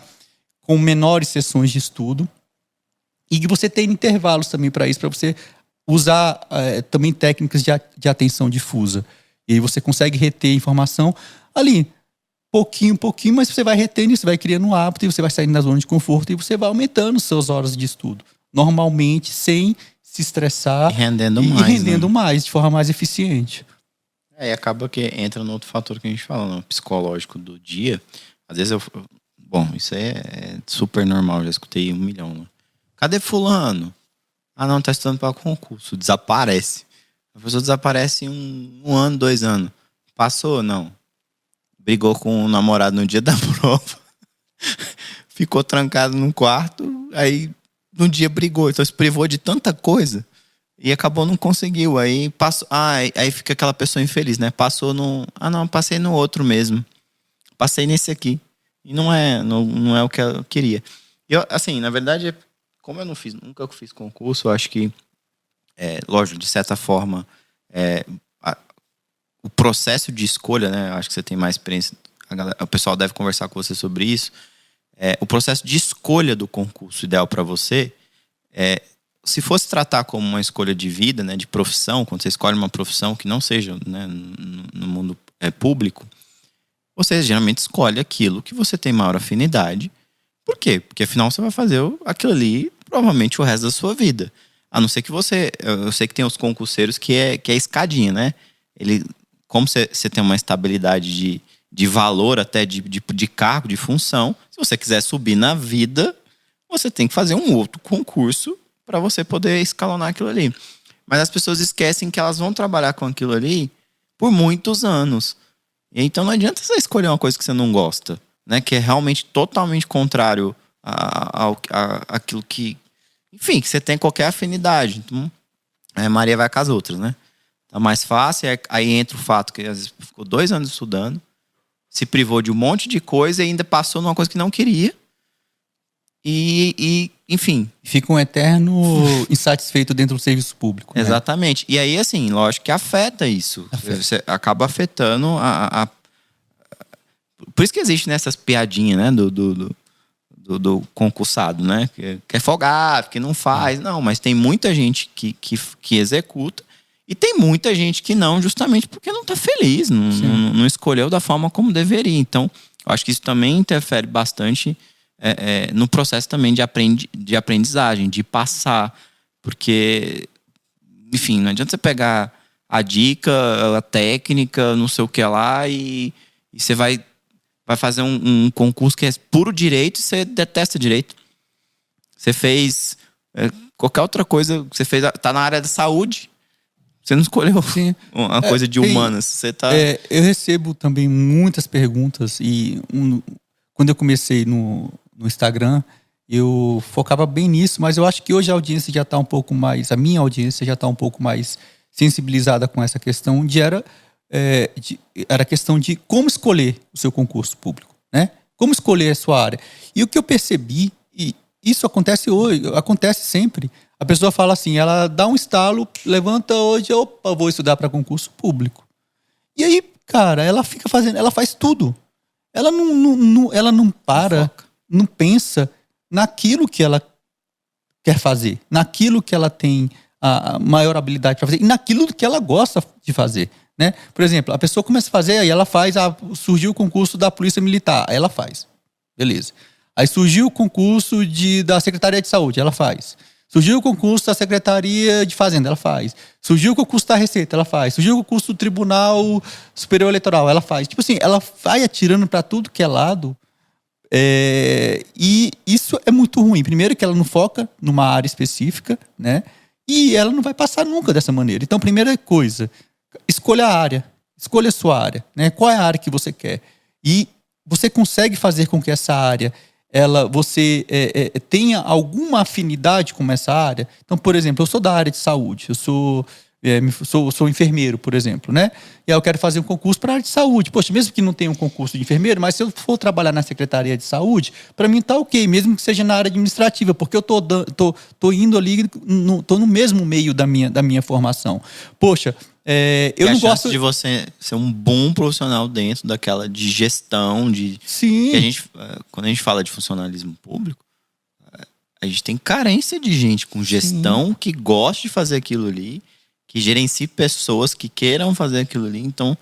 com menores sessões de estudo, e que você tem intervalos também para isso, para você usar também técnicas de atenção difusa. E aí você consegue reter informação ali, pouquinho, mas você vai retendo, você vai criando um hábito, e você vai saindo da zona de conforto, e você vai aumentando suas horas de estudo. Normalmente, sem se estressar. E rendendo mais, de forma mais eficiente. E acaba que entra no outro fator que a gente fala, no psicológico do dia. Às vezes bom, isso é super normal, já escutei 1 milhão. Né? Cadê fulano? Ah, não, tá estudando para concurso. Desaparece. A pessoa desaparece em 1 ano, 2 anos. Passou? Não. Brigou com o namorado no dia da prova. Ficou trancado num quarto. Aí, no dia brigou. Então, se privou de tanta coisa. E acabou, não conseguiu. Aí, passou. Aí fica aquela pessoa infeliz, né? Passou no... Ah, não, passei no outro mesmo. Passei nesse aqui. E não é o que eu queria. Eu, assim, na verdade, como eu nunca fiz concurso, eu acho que lógico, de certa forma, o processo de escolha, né? Acho que você tem mais experiência, o pessoal deve conversar com você sobre isso. O processo de escolha do concurso ideal para você, se fosse tratar como uma escolha de vida, né, de profissão, quando você escolhe uma profissão que não seja, né, no mundo público, você geralmente escolhe aquilo que você tem maior afinidade. Por quê? Porque afinal você vai fazer aquilo ali provavelmente o resto da sua vida. A não ser que eu sei que tem os concurseiros que é escadinha, né? Como você tem uma estabilidade de valor, até de cargo, de função, se você quiser subir na vida, você tem que fazer um outro concurso para você poder escalonar aquilo ali. Mas as pessoas esquecem que elas vão trabalhar com aquilo ali por muitos anos. E então não adianta você escolher uma coisa que você não gosta, né? Que é realmente totalmente contrário àquilo que... Enfim, que você tem qualquer afinidade. Então, Maria vai com as outras, né? Tá mais fácil. Aí entra o fato que às vezes ficou 2 anos estudando, se privou de um monte de coisa e ainda passou numa coisa que não queria. Enfim. Fica um eterno insatisfeito dentro do serviço público. Né? Exatamente. E aí, assim, lógico que afeta isso. Você acaba afetando Por isso que existe nessas piadinhas, né? Do concursado, né? Que é folgado, que não faz. Não, mas tem muita gente que executa e tem muita gente que não, justamente porque não tá feliz, não escolheu da forma como deveria. Então, eu acho que isso também interfere bastante no processo também de aprendizagem, de passar. Porque, enfim, não adianta você pegar a dica, a técnica, não sei o que lá e você vai fazer um concurso que é puro direito e você detesta direito. Você fez qualquer outra coisa que você fez, tá na área da saúde. Você não escolheu uma coisa de humanas. Você tá... eu recebo também muitas perguntas e quando eu comecei no Instagram, eu focava bem nisso, mas eu acho que hoje a audiência já está um pouco mais, a minha audiência já está um pouco mais sensibilizada com essa questão era a questão de como escolher o seu concurso público, né? Como escolher a sua área. E o que eu percebi, e isso acontece hoje, acontece sempre, a pessoa fala assim, ela dá um estalo, levanta hoje, opa, vou estudar para concurso público. E aí, cara, ela fica fazendo, ela faz tudo. Ela não para, não pensa naquilo que ela quer fazer, naquilo que ela tem a maior habilidade para fazer e naquilo que ela gosta de fazer, né? Por exemplo, a pessoa começa a fazer, aí ela faz, surgiu o concurso da Polícia Militar, aí ela faz, beleza. Aí surgiu o concurso da Secretaria de Saúde, ela faz. Surgiu o concurso da Secretaria de Fazenda, ela faz. Surgiu o concurso da Receita, ela faz. Surgiu o concurso do Tribunal Superior Eleitoral, ela faz. Tipo assim, ela vai atirando para tudo que é lado. E isso é muito ruim. Primeiro que ela não foca numa área específica, né? E ela não vai passar nunca dessa maneira. Então, primeira coisa, escolha a área. Escolha a sua área, né? Qual é a área que você quer? E você consegue fazer com que essa área você tenha alguma afinidade com essa área. Então, por exemplo, eu sou da área de saúde, eu sou enfermeiro, por exemplo, né? E aí eu quero fazer um concurso para a área de saúde. Poxa, mesmo que não tenha um concurso de enfermeiro, mas se eu for trabalhar na Secretaria de Saúde, para mim tá ok, mesmo que seja na área administrativa, porque eu tô indo ali, tô no mesmo meio da minha formação. Poxa, eu não gosto de você ser um bom profissional dentro daquela de gestão, Sim. Quando a gente fala de funcionalismo público, a gente tem carência de gente com gestão. Sim. Que gosta de fazer aquilo ali, que gerencie pessoas que queiram fazer aquilo ali. Então,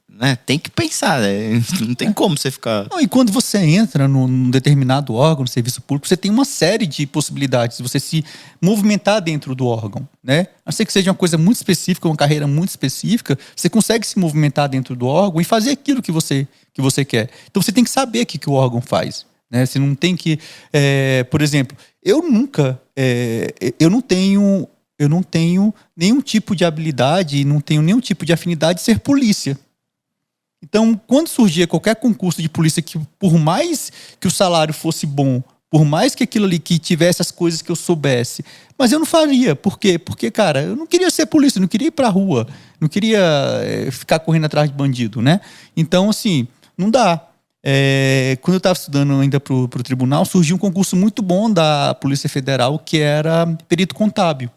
né, tem que pensar, né? Não tem como você ficar... Não, e quando você entra num determinado órgão, no serviço público, você tem uma série de possibilidades de você se movimentar dentro do órgão, né? A não ser que seja uma coisa muito específica, uma carreira muito específica, você consegue se movimentar dentro do órgão e fazer aquilo que você quer. Então você tem que saber o que o órgão faz, né? Você não tem que... por exemplo, eu não tenho nenhum tipo de habilidade, não tenho nenhum tipo de afinidade de ser polícia. Então, quando surgia qualquer concurso de polícia que, por mais que o salário fosse bom, por mais que aquilo ali que tivesse as coisas que eu soubesse, mas eu não faria. Por quê? Porque, cara, eu não queria ser polícia, não queria ir pra rua, não queria ficar correndo atrás de bandido, né? Então, assim, não dá. Quando eu estava estudando ainda pro tribunal, surgiu um concurso muito bom da Polícia Federal, que era perito contábil.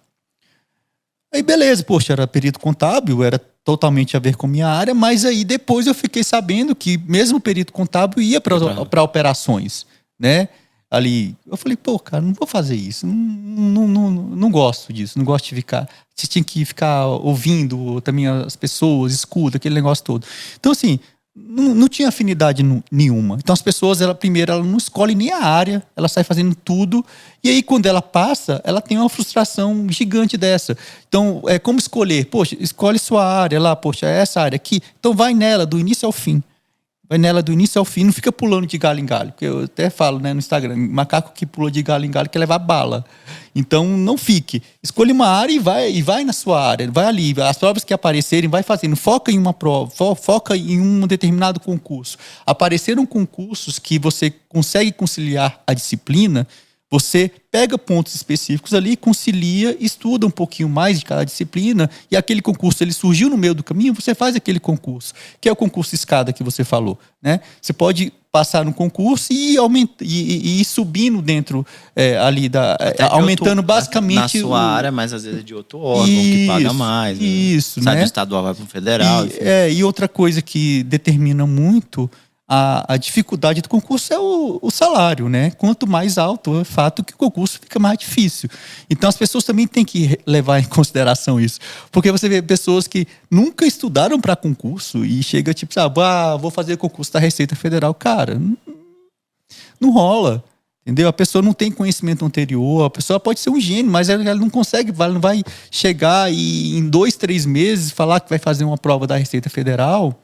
Aí beleza, poxa, era perito contábil, era totalmente a ver com a minha área, mas aí depois eu fiquei sabendo que mesmo o perito contábil ia para operações, né? Ali, eu falei, pô, cara, não vou fazer isso, não gosto disso, não gosto de ficar, você tinha que ficar ouvindo também as pessoas, escuta, aquele negócio todo. Então assim, não tinha afinidade nenhuma. Então as pessoas, ela não escolhe nem a área, ela sai fazendo tudo, e aí quando ela passa, ela tem uma frustração gigante dessa. Então, como escolher? Poxa, escolhe sua área lá, poxa, essa área aqui, então vai nela do início ao fim. Vai nela do início ao fim, não fica pulando de galho em galho, porque eu até falo, né, no Instagram, macaco que pula de galho em galho quer levar bala. Então não fique, escolha uma área e vai na sua área, vai ali, as provas que aparecerem, vai fazendo, foca em uma prova, foca em um determinado concurso. Apareceram concursos que você consegue conciliar a disciplina, você pega pontos específicos ali, concilia, estuda um pouquinho mais de cada disciplina, e aquele concurso, ele surgiu no meio do caminho, você faz aquele concurso, que é o concurso escada que você falou, né? Você pode passar no concurso e ir subindo dentro ali, aumentando basicamente... Na sua área, mas às vezes é de outro órgão que paga mais. Isso, sai né? do estadual, vai para o federal. E outra coisa que determina muito a dificuldade do concurso é o salário, né? Quanto mais alto, é fato que o concurso fica mais difícil. Então as pessoas também têm que levar em consideração isso. Porque você vê pessoas que nunca estudaram para concurso e chega tipo, vou fazer concurso da Receita Federal. Cara, não rola. Entendeu? A pessoa não tem conhecimento anterior, a pessoa pode ser um gênio, mas ela não consegue, ela não vai chegar e em 2, 3 meses falar que vai fazer uma prova da Receita Federal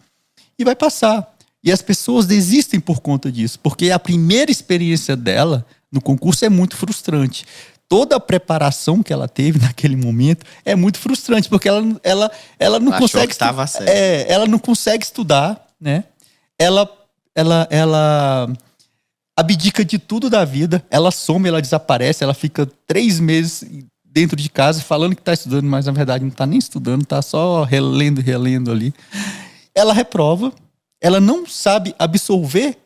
e vai passar. E as pessoas desistem por conta disso, porque a primeira experiência dela no concurso é muito frustrante. toda a preparação que ela teve naquele momento é muito frustrante, porque ela não Achou consegue... que estava certo. Ela não consegue estudar, né? Ela abdica de tudo da vida, ela some, ela desaparece, ela fica 3 meses dentro de casa falando que está estudando, mas na verdade não está nem estudando, está só relendo ali. Ela reprova, ela não sabe absorver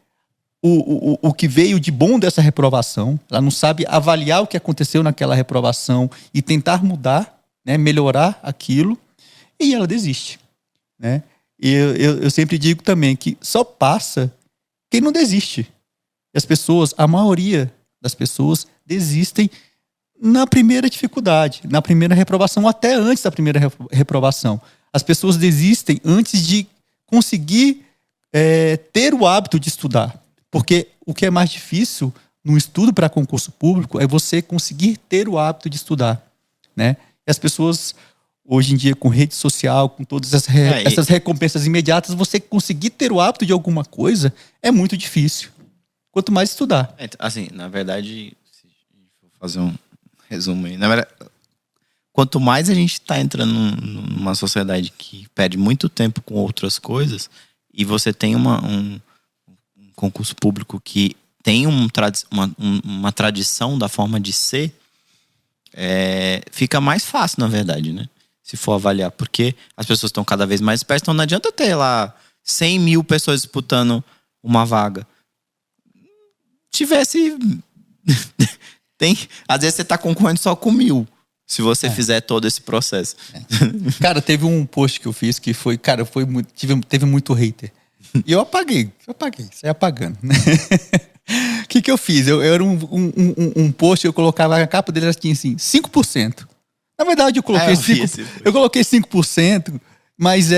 o que veio de bom dessa reprovação, ela não sabe avaliar o que aconteceu naquela reprovação e tentar mudar, né, melhorar aquilo, e ela desiste, né? E eu sempre digo também que só passa quem não desiste. E as pessoas, a maioria das pessoas desistem na primeira dificuldade, na primeira reprovação, até antes da primeira reprovação. As pessoas desistem antes de conseguir ter o hábito de estudar. Porque o que é mais difícil no estudo para concurso público é você conseguir ter o hábito de estudar, né? E as pessoas, hoje em dia, com rede social, com todas essas recompensas imediatas, você conseguir ter o hábito de alguma coisa é muito difícil. Quanto mais estudar. Assim, na verdade, se eu fazer um resumo aí, na verdade, quanto mais a gente está entrando numa sociedade que perde muito tempo com outras coisas, e você tem um concurso público que tem uma tradição da forma de ser, fica mais fácil, na verdade, né? Se for avaliar, porque as pessoas estão cada vez mais perto, então não adianta ter lá 100 mil pessoas disputando uma vaga. Tivesse... às vezes você está concorrendo só com 1000, se você fizer todo esse processo. Cara, teve um post que eu fiz que foi... Cara, teve muito hater. E eu apaguei, saí apagando. O que eu fiz? Eu era um post, eu colocava a capa dele tinha assim, 5%. Na verdade, eu coloquei 5%, mas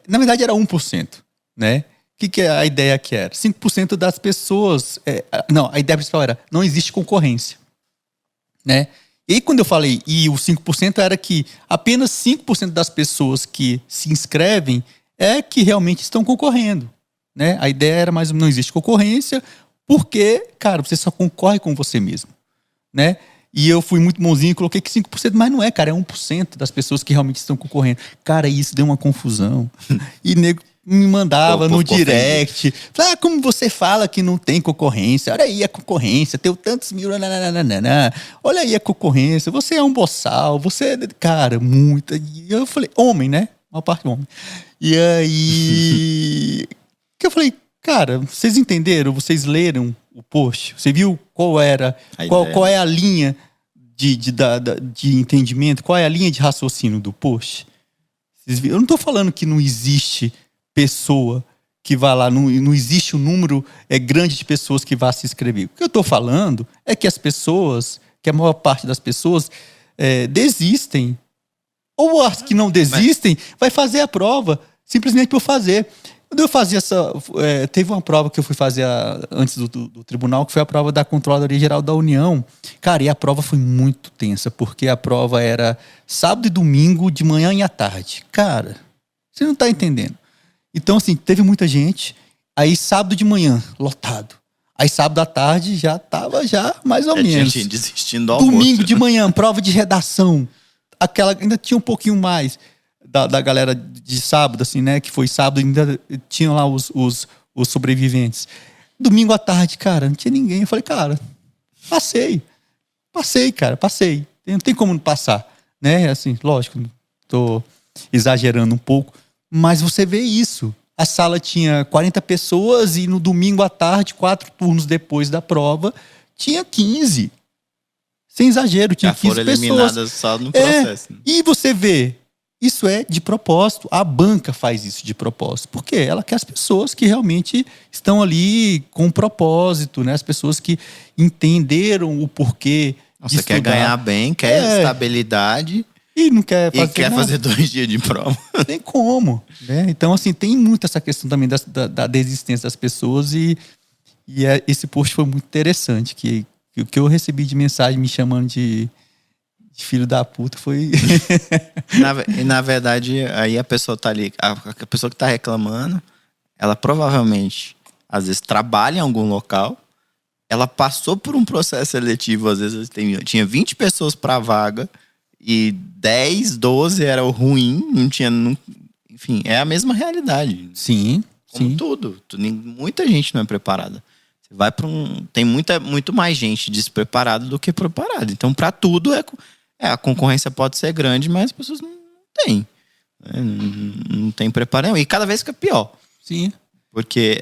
na verdade era 1%, né? O que a ideia que era? 5% das pessoas... não, a ideia principal era, não existe concorrência, né? E quando eu falei, e o 5% era que apenas 5% das pessoas que se inscrevem que realmente estão concorrendo, né? A ideia era mais ou menos, não existe concorrência, porque, cara, você só concorre com você mesmo, né? E eu fui muito bonzinho e coloquei que 5%, mas não é, cara, é 1% das pessoas que realmente estão concorrendo. Cara, isso deu uma confusão. E nego me mandava no direct. Falei, como você fala que não tem concorrência? Olha aí a concorrência, tem tantos mil. Nananana. Olha aí a concorrência, você é um boçal, você é. Cara, muita. E eu falei, homem, né? Uma parte homem. E aí. Que eu falei, cara, vocês entenderam? Vocês leram o post? Você viu qual era. Qual é a linha de entendimento? Qual é a linha de raciocínio do post? Eu não estou falando que não existe pessoa que vai lá, não existe um número grande de pessoas que vá se inscrever. O que eu estou falando é que as pessoas, que a maior parte das pessoas desistem. Ou as que não desistem, vai fazer a prova, simplesmente por fazer. Quando eu fazia teve uma prova que eu fui fazer antes do tribunal, que foi a prova da Controladoria Geral da União. Cara, e a prova foi muito tensa, porque a prova era sábado e domingo, de manhã e à tarde. Cara, você não está entendendo. Então, assim, teve muita gente. Aí, sábado de manhã, lotado. Aí, sábado à tarde, já estava mais ou menos. Tinha desistindo do almoço. Domingo de manhã, prova de redação. Ainda tinha um pouquinho mais da galera de sábado, assim, né? Que foi sábado, ainda tinham lá os sobreviventes. Domingo à tarde, cara, não tinha ninguém. Eu falei, cara, passei, cara, passei. Não tem como não passar, né? Assim, lógico, tô exagerando um pouco, mas você vê isso. A sala tinha 40 pessoas e no domingo à tarde, 4 turnos depois da prova, tinha 15. Sem exagero, tinha 15 pessoas. Já foram eliminadas só no processo. E você vê, isso é de propósito. A banca faz isso de propósito. Por quê? Ela quer as pessoas que realmente estão ali com um propósito, né? As pessoas que entenderam o porquê de Você quer ganhar bem, quer estabilidade. E não quer fazer E quer fazer 2 dias de prova. Não tem como, né? Então, assim, tem muito essa questão também da desistência das pessoas esse post foi muito interessante, que o que eu recebi de mensagem me chamando de filho da puta foi... na verdade, aí a pessoa tá ali, a pessoa que tá reclamando, ela provavelmente, às vezes, trabalha em algum local ela passou por um processo seletivo, às vezes tinha 20 pessoas para a vaga e 10, 12 era o ruim, não tinha... Enfim, é a mesma realidade. Sim, Como sim. tudo. Muita gente não é preparada. Você vai para tem muito mais gente despreparada do que preparada. Então, para tudo, a concorrência pode ser grande, mas as pessoas não têm. Né? Não tem preparo. E cada vez fica pior. Sim. Porque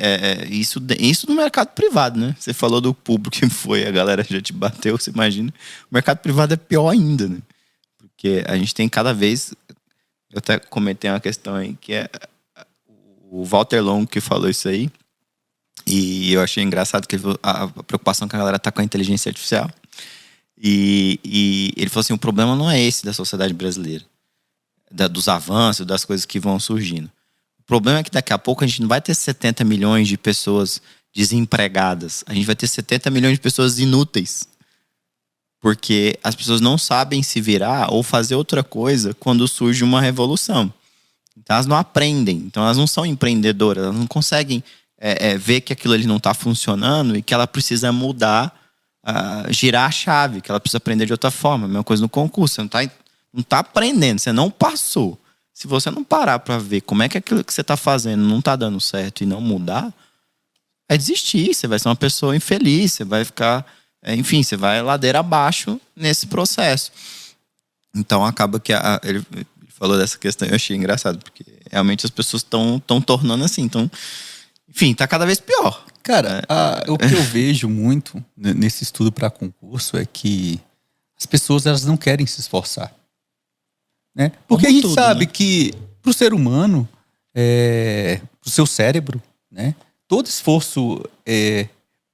isso no mercado privado, né? Você falou do público que foi, a galera já te bateu, você imagina. O mercado privado é pior ainda, né? Porque a gente tem cada vez... Eu até comentei uma questão aí, que é o Walter Longo que falou isso aí. E eu achei engraçado que a preocupação que a galera tá com a inteligência artificial. E ele falou assim, o problema não é esse da sociedade brasileira. Dos avanços, das coisas que vão surgindo. O problema é que daqui a pouco a gente não vai ter 70 milhões de pessoas desempregadas. A gente vai ter 70 milhões de pessoas inúteis. Porque as pessoas não sabem se virar ou fazer outra coisa quando surge uma revolução. Então elas não aprendem. Então elas não são empreendedoras. Elas não conseguem ver que aquilo ali não está funcionando e que ela precisa mudar, girar a chave, que ela precisa aprender de outra forma. A mesma coisa no concurso. Você não tá aprendendo, você não passou. Se você não parar para ver como é que aquilo que você está fazendo não está dando certo e não mudar, vai desistir. Você vai ser uma pessoa infeliz, você vai ficar... Enfim, você vai ladeira abaixo nesse processo. Então acaba que ele falou dessa questão, eu achei engraçado, porque realmente as pessoas estão tornando assim. Então, enfim, tá cada vez pior. Cara, o que eu vejo muito nesse estudo para concurso é que as pessoas elas não querem se esforçar. Né? Porque a gente sabe, né, que pro ser humano, pro seu cérebro, né, todo esforço,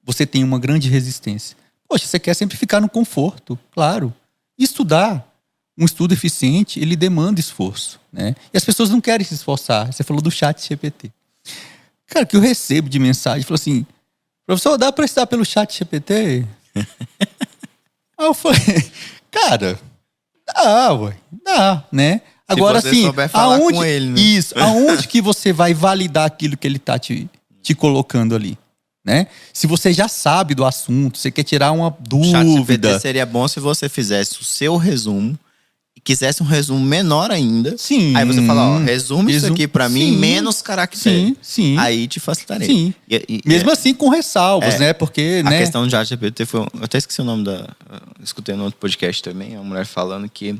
você tem uma grande resistência. Poxa, você quer sempre ficar no conforto, claro. Estudar, um estudo eficiente, ele demanda esforço, né? E as pessoas não querem se esforçar. Você falou do ChatGPT. Cara, que eu recebo de mensagem, falou assim, professor, dá para estudar pelo ChatGPT? Aí eu falei, cara, dá, né? Agora, se você assim, souber falar com ele, né? Isso, aonde que você vai validar aquilo que ele tá te colocando ali? Né? Se você já sabe do assunto, você quer tirar uma dúvida. ChatGPT seria bom se você fizesse o seu resumo e quisesse um resumo menor ainda. Sim. Aí você fala, resume isso aqui pra mim, menos caracteres. Sim. Aí te facilitaria. Sim. Mesmo assim com ressalvas, né? Porque, a né? questão do ChatGPT foi... Eu até esqueci o nome escutei no outro podcast também, uma mulher falando que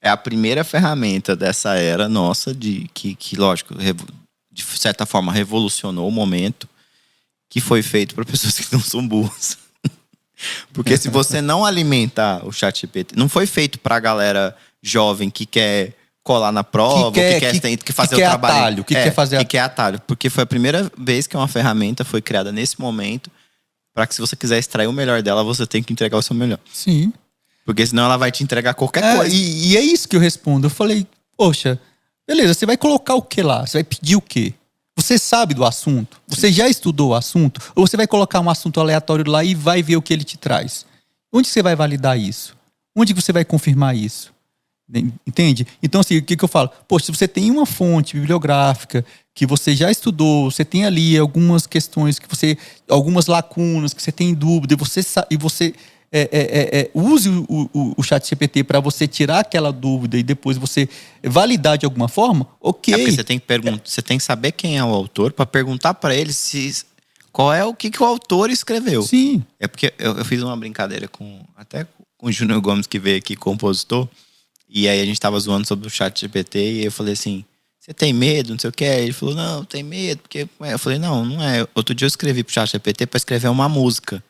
é a primeira ferramenta dessa era nossa, que lógico, de certa forma revolucionou o momento, que foi feito para pessoas que não são burras. Porque se você não alimentar o ChatGPT, não foi feito para a galera jovem que quer colar na prova, que quer fazer o trabalho. Atalho, que quer fazer que quer atalho. Porque foi a primeira vez que uma ferramenta foi criada nesse momento para que, se você quiser extrair o melhor dela, você tem que entregar o seu melhor. Sim. Porque senão ela vai te entregar qualquer coisa. E é isso que eu respondo. Eu falei, poxa, beleza, você vai colocar o que lá? Você vai pedir o quê? Você sabe do assunto? Você já estudou o assunto? Ou você vai colocar um assunto aleatório lá e vai ver o que ele te traz? Onde você vai validar isso? Onde você vai confirmar isso? Entende? Então, assim, o que eu falo? Poxa, se você tem uma fonte bibliográfica que você já estudou, você tem ali algumas questões, algumas lacunas que você tem dúvida, e você use o ChatGPT para você tirar aquela dúvida e depois você validar de alguma forma, ok. Porque você tem que saber quem é o autor para perguntar para ele qual é o que o autor escreveu. Sim. É porque eu fiz uma brincadeira até com o Júnior Gomes, que veio aqui, compositor, e aí a gente tava zoando sobre o ChatGPT e eu falei assim, você tem medo, não sei o que? Aí ele falou, não, tem medo, porque... Eu falei, não é. Outro dia eu escrevi pro ChatGPT para escrever uma música.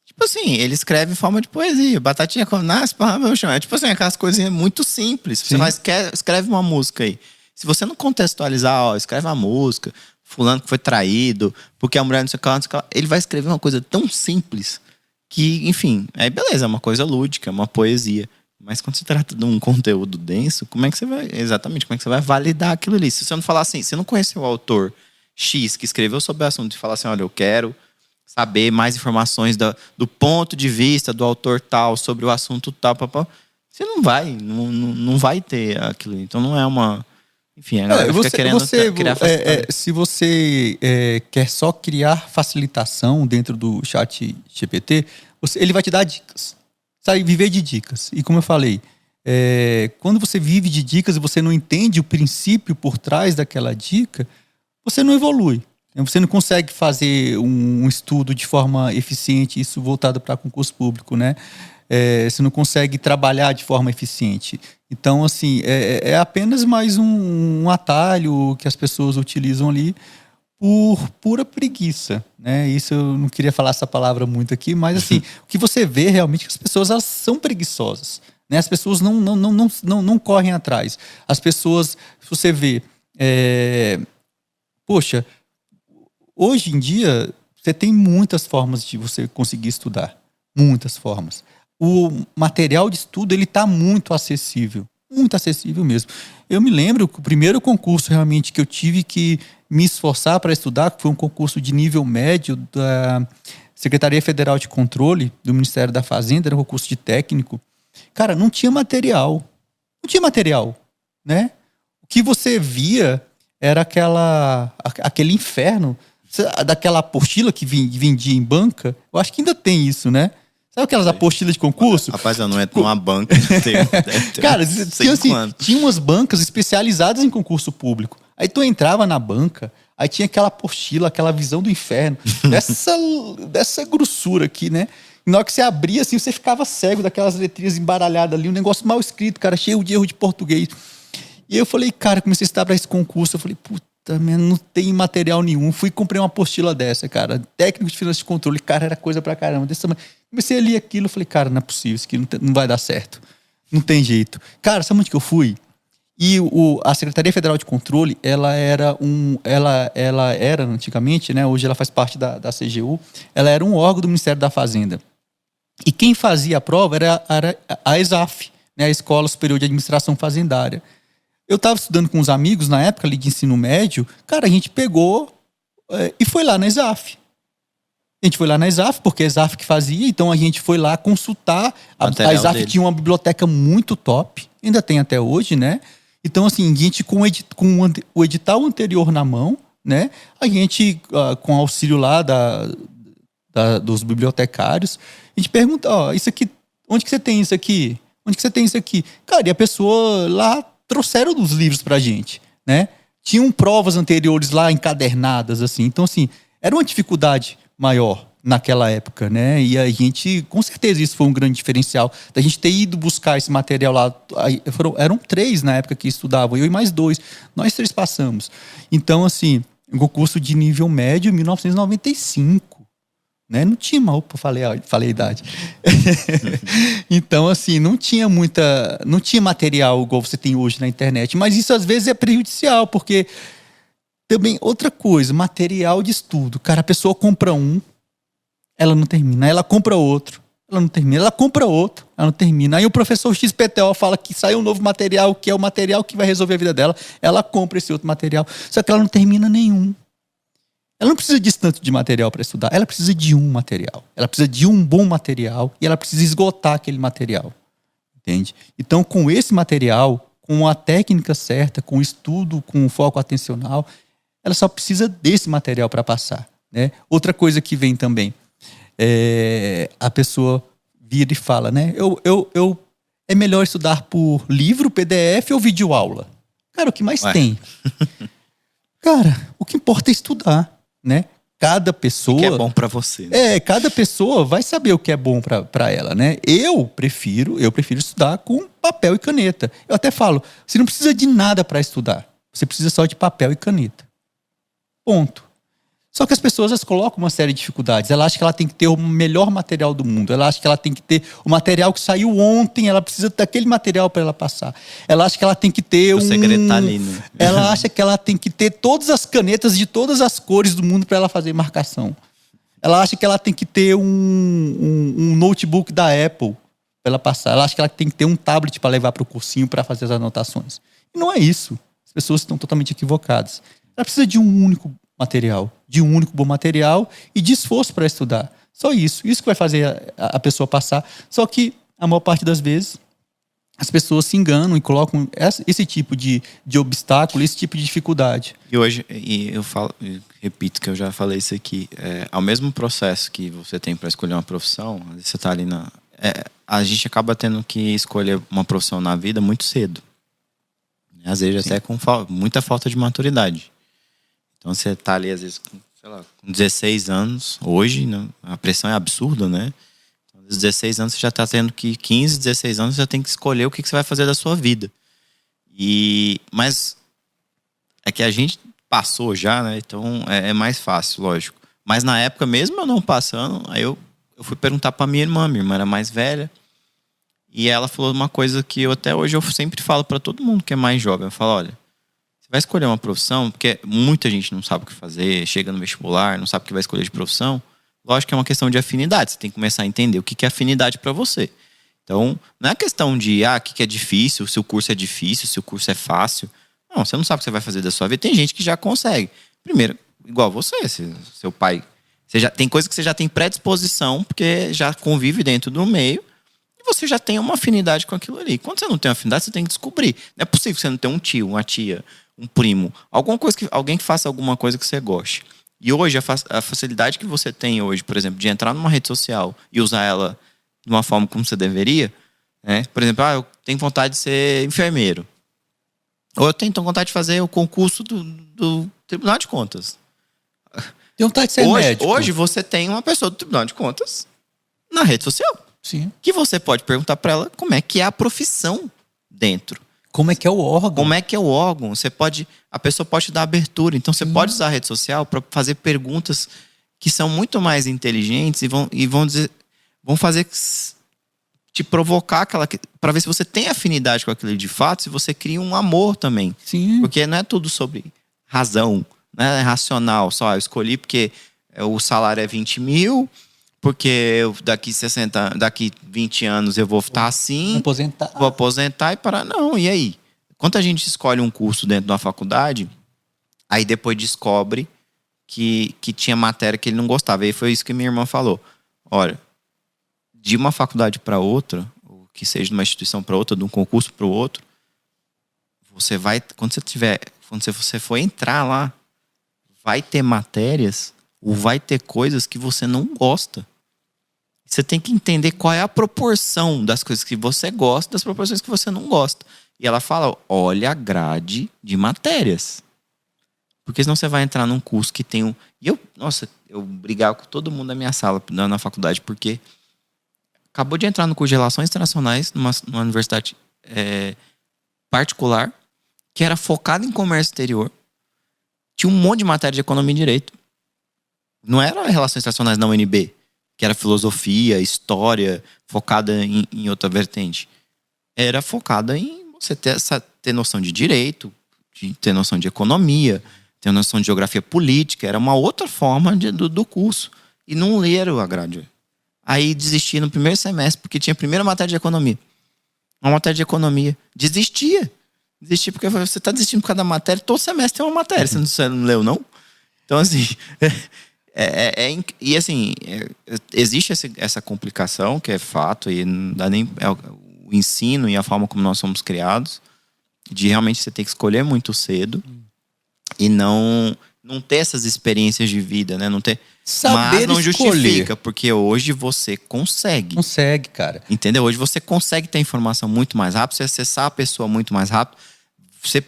Tipo assim, ele escreve em forma de poesia. Batatinha com nasce, meu chão. É tipo assim, aquelas coisinhas muito simples. Sim. Você escreve uma música aí. Se você não contextualizar, escreve uma música, fulano que foi traído, porque a mulher não sei o que, ele vai escrever uma coisa tão simples que, enfim, aí beleza, é uma coisa lúdica, é uma poesia. Mas quando se trata de um conteúdo denso, como é que você vai validar aquilo ali? Se você não falar assim, você não conheceu o autor X que escreveu sobre o assunto e falar assim, olha, eu quero saber mais informações do ponto de vista do autor tal, sobre o assunto tal, você não vai ter aquilo. Então não é Enfim, a galera fica querendo criar facilidade. Se você quer só criar facilitação dentro do chat GPT, ele vai te dar dicas. Sabe, viver de dicas. E como eu falei, quando você vive de dicas e você não entende o princípio por trás daquela dica, você não evolui. Você não consegue fazer um estudo de forma eficiente, isso voltado para concurso público, né? Você não consegue trabalhar de forma eficiente. Então, assim, é apenas mais um atalho que as pessoas utilizam ali por pura preguiça, né? Isso eu não queria falar essa palavra muito aqui, mas assim, o que você vê realmente é que as pessoas elas são preguiçosas, né? As pessoas não correm atrás. As pessoas, se você vê, poxa, hoje em dia você tem muitas formas de você conseguir estudar, muitas formas. O material de estudo ele está muito acessível mesmo. Eu me lembro que o primeiro concurso realmente que eu tive que me esforçar para estudar, que foi um concurso de nível médio da Secretaria Federal de Controle do Ministério da Fazenda, era um concurso de técnico. Cara, não tinha material, né? O que você via era aquele inferno daquela apostila que vendia em banca. Eu acho que ainda tem isso, né? Sabe aquelas apostilas de concurso? Rapaz, eu não entro numa banca. Cara, tinha umas bancas especializadas em concurso público. Aí tu entrava na banca, aí tinha aquela apostila, aquela visão do inferno, dessa grossura aqui, né? E na hora que você abria, assim, você ficava cego daquelas letrinhas embaralhadas ali, um negócio mal escrito, cara, cheio de erro de português. E aí eu falei, cara, comecei a estudar para esse concurso, eu falei, puta, não tem material nenhum. Fui e comprei uma apostila dessa, cara. Técnico de finanças de controle. Cara, era coisa pra caramba. Comecei a ler aquilo, falei, cara, não é possível, isso aqui não vai dar certo. Não tem jeito. Cara, sabe onde que eu fui? E a Secretaria Federal de Controle, ela era antigamente, né? Hoje ela faz parte da CGU, ela era um órgão do Ministério da Fazenda. E quem fazia a prova era a ESAF, né? A Escola Superior de Administração Fazendária. Eu estava estudando com uns amigos na época ali de ensino médio, cara, a gente pegou e foi lá na ESAF. A gente foi lá na ESAF, porque a ESAF que fazia, então a gente foi lá consultar. A ESAF tinha uma biblioteca muito top, ainda tem até hoje, né? Então, assim, a gente com o edital anterior na mão, né? A gente, com auxílio lá dos bibliotecários, a gente pergunta, isso aqui, onde que você tem isso aqui? Onde que você tem isso aqui? Cara, e a pessoa lá trouxeram os livros pra gente, né? Tinham provas anteriores lá encadernadas, assim. Então, assim, era uma dificuldade maior naquela época, né? E a gente, com certeza, isso foi um grande diferencial da gente ter ido buscar esse material lá. Eram 3 na época que estudavam, eu e mais 2. Nós 3 passamos. Então, assim, um concurso de nível médio, 1995. Né? Não tinha falei a idade. Então, assim, não tinha material igual você tem hoje na internet, mas isso às vezes é prejudicial, porque também outra coisa, material de estudo, cara, a pessoa compra ela não termina, ela compra outro, ela não termina, ela compra outro, ela não termina, aí o professor XPTO fala que saiu um novo material, que é o material que vai resolver a vida dela, ela compra esse outro material, só que ela não termina nenhum. Ela não precisa disso tanto de material para estudar. Ela precisa de um material. Ela precisa de um bom material e ela precisa esgotar aquele material. Entende? Então, com esse material, com a técnica certa, com o estudo, com o foco atencional, ela só precisa desse material para passar. Né? Outra coisa que vem também, a pessoa vira e fala, né? É melhor estudar por livro, PDF ou videoaula? Cara, o que mais tem? Cara, o que importa é estudar. Né? Cada pessoa... O que é bom para você. Né? Cada pessoa vai saber o que é bom para ela, né? Eu prefiro estudar com papel e caneta. Eu até falo, você não precisa de nada para estudar. Você precisa só de papel e caneta. Ponto. Só que as pessoas elas colocam uma série de dificuldades. Ela acha que ela tem que ter o melhor material do mundo. Ela acha que ela tem que ter o material que saiu ontem. Ela precisa daquele material para ela passar. Ela acha que ela tem que ter o segredo tá ali, né? Ela acha que ela tem que ter todas as canetas de todas as cores do mundo para ela fazer marcação. Ela acha que ela tem que ter um notebook da Apple para ela passar. Ela acha que ela tem que ter um tablet para levar para o cursinho para fazer as anotações. E não é isso. As pessoas estão totalmente equivocadas. Ela precisa de um único material, de um único bom material e de esforço para estudar. Só isso. Isso que vai fazer a pessoa passar. Só que, a maior parte das vezes, as pessoas se enganam e colocam esse tipo de obstáculo, esse tipo de dificuldade. E hoje, eu falo, eu repito que eu já falei isso aqui, ao mesmo processo que você tem para escolher uma profissão, às vezes você tá ali a gente acaba tendo que escolher uma profissão na vida muito cedo. Às vezes Sim. até com muita falta de maturidade. Então você tá ali, às vezes, com 16 anos, hoje, né, a pressão é absurda, né? Aos 16 anos você já tá tendo que, 15, 16 anos, você já tem que escolher o que você vai fazer da sua vida. Mas é que a gente passou já, né? Então é mais fácil, lógico. Mas na época, mesmo eu não passando, aí eu fui perguntar pra minha irmã era mais velha. E ela falou uma coisa que eu até hoje eu sempre falo pra todo mundo que é mais jovem. Eu falo, olha, você vai escolher uma profissão, porque muita gente não sabe o que fazer, chega no vestibular, não sabe o que vai escolher de profissão. Lógico que é uma questão de afinidade. Você tem que começar a entender o que é afinidade pra você. Então, não é questão de, o que é difícil, se o curso é difícil, se o curso é fácil. Não, você não sabe o que você vai fazer da sua vida. Tem gente que já consegue. Primeiro, igual você, seu pai. Tem coisa que você já tem predisposição, porque já convive dentro do meio, e você já tem uma afinidade com aquilo ali. Quando você não tem uma afinidade, você tem que descobrir. Não é possível que você não tenha um tio, uma tia, um primo, alguém que faça alguma coisa que você goste. E hoje, a facilidade que você tem hoje, por exemplo, de entrar numa rede social e usar ela de uma forma como você deveria, né? Por exemplo, eu tenho vontade de ser enfermeiro. Ou eu tenho vontade de fazer o concurso do Tribunal de Contas. Tem vontade de ser médico. Hoje você tem uma pessoa do Tribunal de Contas na rede social. Sim. Que você pode perguntar para ela como é que é a profissão dentro. Como é que é o órgão? Como é que é o órgão? A pessoa pode te dar abertura. Então você pode usar a rede social para fazer perguntas que são muito mais inteligentes e vão fazer te provocar para ver se você tem afinidade com aquilo de fato, se você cria um amor também. Sim. Porque não é tudo sobre razão, não é racional. Só eu escolhi porque o salário é 20 mil, porque daqui 20 anos eu vou estar assim, vou aposentar e parar. Não, e aí? Quando a gente escolhe um curso dentro de uma faculdade, aí depois descobre que tinha matéria que ele não gostava. E aí foi isso que minha irmã falou. Olha, de uma faculdade para outra, ou que seja de uma instituição para outra, de um concurso para o outro, você vai, quando você for entrar lá, vai ter matérias ou vai ter coisas que você não gosta. Você tem que entender qual é a proporção das coisas que você gosta, das proporções que você não gosta. E ela fala, olha a grade de matérias. Porque senão você vai entrar num curso que tem um... E eu brigava com todo mundo da minha sala na faculdade, porque acabou de entrar no curso de Relações Internacionais, numa universidade particular, que era focada em comércio exterior. Tinha um monte de matéria de economia e direito. Não era Relações Internacionais na UNB, que era filosofia, história, focada em outra vertente. Era focada em você ter noção de direito, ter noção de economia, ter noção de geografia política. Era uma outra forma do curso. E não leram a grade. Aí desisti no primeiro semestre, porque tinha a primeira matéria de economia. Uma matéria de economia. Desistia porque você está desistindo por causa da matéria. Todo semestre tem uma matéria. Você não leu, não? Então, assim... E assim, existe essa complicação, que é fato, e não dá nem... o ensino e a forma como nós somos criados, de realmente você ter que escolher muito cedo e não ter essas experiências de vida, né? Não ter... Saber mas não escolher. Justifica, porque hoje você consegue. Consegue, cara. Entendeu? Hoje você consegue ter informação muito mais rápido, você acessar a pessoa muito mais rápido, você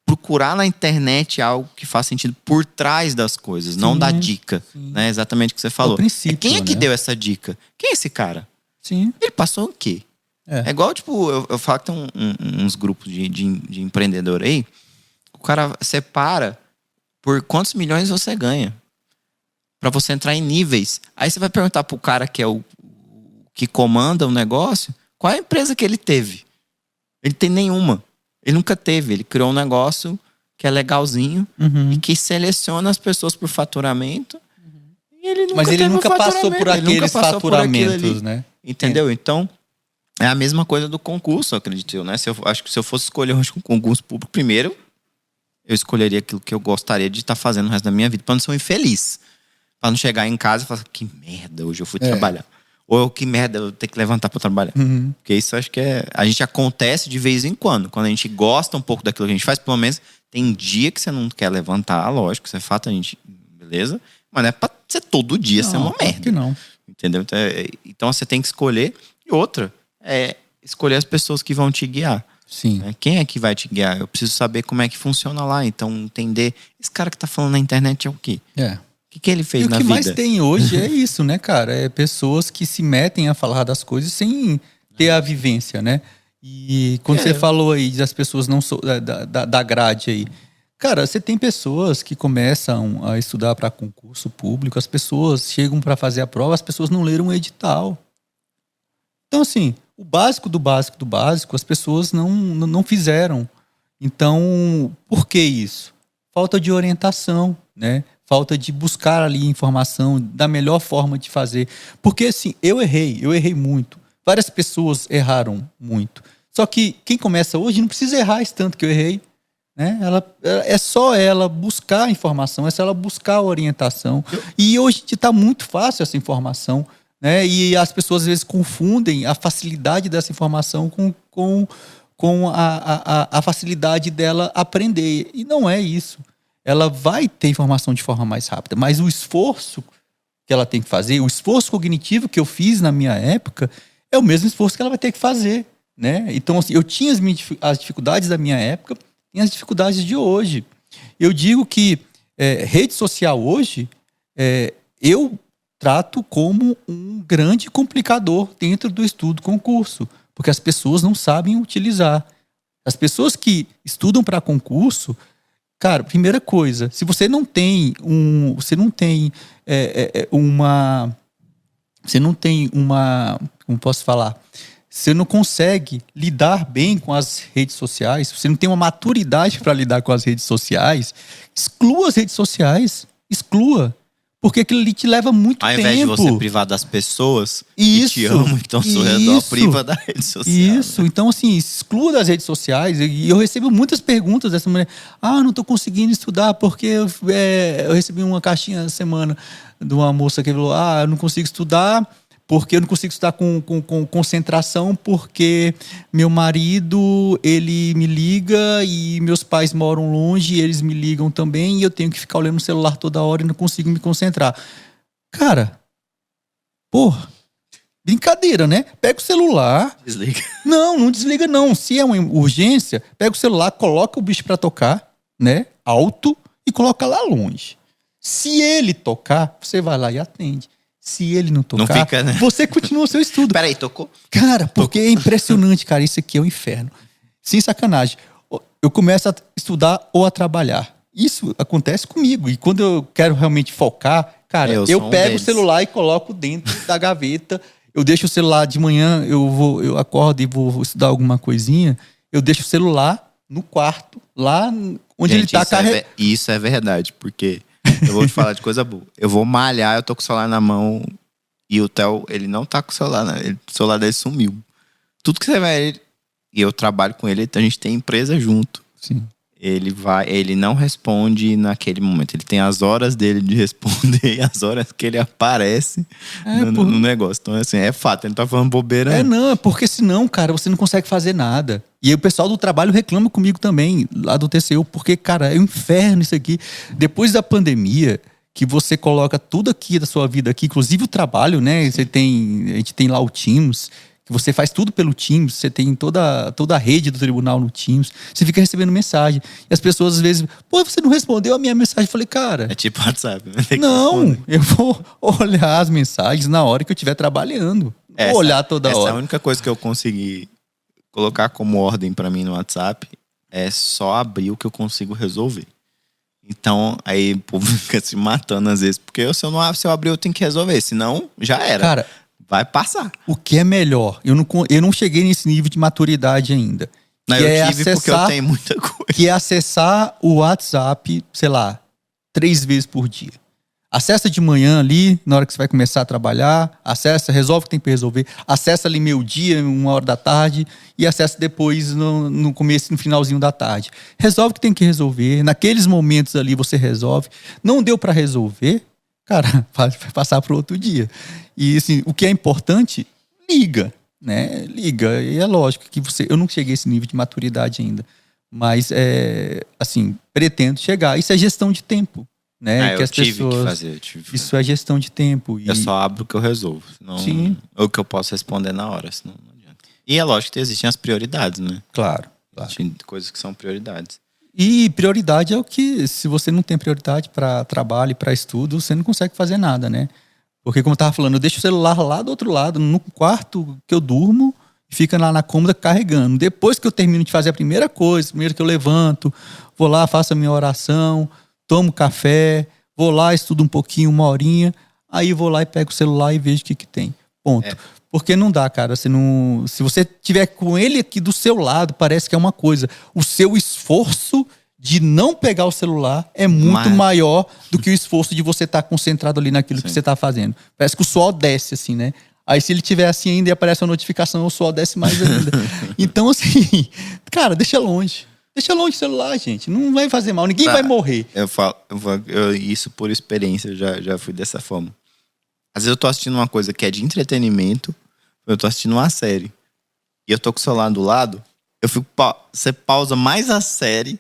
procurar na internet algo que faz sentido por trás das coisas, não dar dica. Né? Exatamente o que você falou. Princípio, quem é que né? deu essa dica? Quem é esse cara? Sim. Ele passou o quê? É igual, tipo, eu falo que tem uns grupos de empreendedor aí, o cara separa por quantos milhões você ganha pra você entrar em níveis. Aí você vai perguntar pro cara que é o que comanda o negócio, qual é a empresa que ele teve? Ele tem nenhuma. Ele nunca teve. Ele criou um negócio que é legalzinho e que seleciona as pessoas por faturamento. E ele nunca Mas ele nunca passou por aqueles faturamentos, por né? Entendeu? Então, é a mesma coisa do concurso, acredito eu, né? Acho que se eu fosse escolher um concurso público, primeiro, eu escolheria aquilo que eu gostaria de estar fazendo o resto da minha vida, para não ser um infeliz. Para não chegar em casa e falar, que merda, hoje eu fui trabalhar. Ou que merda, eu tenho que levantar pra trabalhar. Porque isso acho que a gente acontece de vez em quando. Quando a gente gosta um pouco daquilo que a gente faz, pelo menos tem dia que você não quer levantar, lógico, isso é fato, a gente. Beleza? Mas não é pra ser todo dia ser uma merda. Que não. Entendeu? Então você tem que escolher. E outra, escolher as pessoas que vão te guiar. Sim. Quem é que vai te guiar? Eu preciso saber como é que funciona lá. Então, entender. Esse cara que tá falando na internet é o quê? O que ele fez na vida? E o que mais tem hoje é isso, né, cara? É pessoas que se metem a falar das coisas sem ter a vivência, né? E quando você falou aí das pessoas não da grade aí, cara, você tem pessoas que começam a estudar para concurso público, as pessoas chegam para fazer a prova, as pessoas não leram o edital. Então, assim, o básico do básico do básico, as pessoas não fizeram. Então, por que isso? Falta de orientação, né? Falta de buscar ali informação da melhor forma de fazer. Porque, assim, eu errei muito. Várias pessoas erraram muito. Só que quem começa hoje não precisa errar esse tanto que eu errei. Né? É só ela buscar a informação, é só ela buscar a orientação. E hoje está muito fácil essa informação. Né? E as pessoas às vezes confundem a facilidade dessa informação com a facilidade dela aprender. E não é isso. Ela vai ter informação de forma mais rápida, mas o esforço que ela tem que fazer, o esforço cognitivo que eu fiz na minha época, é o mesmo esforço que ela vai ter que fazer. Né? Então, assim, eu tinha as dificuldades da minha época e as dificuldades de hoje. Eu digo que rede social hoje, eu trato como um grande complicador dentro do estudo concurso, porque as pessoas não sabem utilizar. As pessoas que estudam para concurso, cara, primeira coisa, se você não tem como posso falar? Você não consegue lidar bem com as redes sociais, você não tem uma maturidade para lidar com as redes sociais, exclua as redes sociais, exclua. Porque aquilo ali te leva muito tempo. Ao invés de você privar das pessoas que te amam, que estão ao seu redor, priva da rede social. Isso, né? Então assim, exclua das redes sociais. E eu recebo muitas perguntas dessa mulher. Não estou conseguindo estudar porque eu recebi uma caixinha na semana de uma moça que falou, eu não consigo estudar porque eu não consigo estudar com concentração, porque meu marido, ele me liga e meus pais moram longe e eles me ligam também e eu tenho que ficar olhando o celular toda hora e não consigo me concentrar. Cara, porra, brincadeira, né? Pega o celular... Desliga. Não desliga não. Se é uma urgência, pega o celular, coloca o bicho pra tocar, né? Alto e coloca lá longe. Se ele tocar, você vai lá e atende. Se ele não tocar, não fica, né? Você continua o seu estudo. Peraí, tocou? Cara, porque é impressionante, cara. Isso aqui é um inferno. Sem sacanagem. Eu começo a estudar ou a trabalhar. Isso acontece comigo. E quando eu quero realmente focar, cara, eu pego o celular e coloco dentro da gaveta. Eu deixo o celular de manhã, eu acordo e vou estudar alguma coisinha. Eu deixo o celular no quarto, lá onde ele tá carregado. Isso é verdade, porque... Eu vou te falar de coisa boa. Eu vou malhar, eu tô com o celular na mão e o Theo, ele não tá com o celular, né? O celular dele sumiu. Tudo que você vai... E eu trabalho com ele, a gente tem empresa junto. Sim. Ele não responde naquele momento. Ele tem as horas dele de responder e as horas que ele aparece no negócio. Então, assim, é fato, ele não tá falando bobeira. Não, porque senão, cara, você não consegue fazer nada. E aí o pessoal do trabalho reclama comigo também, lá do TCU, porque, cara, é um inferno isso aqui. Depois da pandemia, que você coloca tudo aqui da sua vida aqui, inclusive o trabalho, né? A gente tem lá o Teams, que você faz tudo pelo Teams, você tem toda a rede do tribunal no Teams, você fica recebendo mensagem. E as pessoas às vezes, você não respondeu a minha mensagem. Eu falei, cara... É tipo WhatsApp, né? Não, eu vou olhar as mensagens na hora que eu estiver trabalhando. Vou olhar toda hora. Essa é a única coisa que eu consegui colocar como ordem pra mim no WhatsApp, é só abrir o que eu consigo resolver. Então, aí o povo fica se matando às vezes, porque se eu abrir eu tenho que resolver, senão já era. Cara, vai passar. O que é melhor? Eu não cheguei nesse nível de maturidade ainda. Não, eu tive porque eu tenho muita coisa. Que é acessar o WhatsApp, sei lá, 3 vezes por dia. Acessa de manhã ali, na hora que você vai começar a trabalhar, acessa, resolve o que tem que resolver, acessa ali meio-dia, 1h e acessa depois no começo, no finalzinho da tarde. Resolve o que tem que resolver, naqueles momentos ali você resolve. Não deu para resolver, cara, vai passar para outro dia. E assim, o que é importante, liga, né? Liga. E é lógico que eu não cheguei a esse nível de maturidade ainda. Mas, assim, pretendo chegar. Isso é gestão de tempo, né? Eu tive que fazer. Isso é gestão de tempo. Eu só abro o que eu resolvo. Senão, sim. Ou que eu posso responder na hora, senão não adianta. E é lógico que existem as prioridades, né? Claro. Existem coisas que são prioridades. E prioridade é o que, se você não tem prioridade para trabalho e para estudo, você não consegue fazer nada, né? Porque, como eu estava falando, eu deixo o celular lá do outro lado, no quarto que eu durmo, fica lá na cômoda carregando. Depois que eu termino de fazer a primeira coisa, primeiro que eu levanto, vou lá, faço a minha oração, tomo café, vou lá, estudo um pouquinho, uma horinha, aí vou lá e pego o celular e vejo o que tem. Ponto. Porque não dá, cara. Se você tiver com ele aqui do seu lado, parece que é uma coisa. O seu esforço de não pegar o celular é muito maior do que o esforço de você estar concentrado ali naquilo que você está fazendo. Parece que o suor desce, assim, né? Aí se ele tiver assim ainda e aparece uma notificação, o suor desce mais ainda. Então, assim, cara, deixa longe. Deixa longe o celular, gente. Não vai fazer mal, ninguém vai morrer. Isso por experiência, eu já fui dessa forma. Às vezes eu tô assistindo uma coisa que é de entretenimento, eu tô assistindo uma série, e eu tô com o celular do lado, você pausa mais a série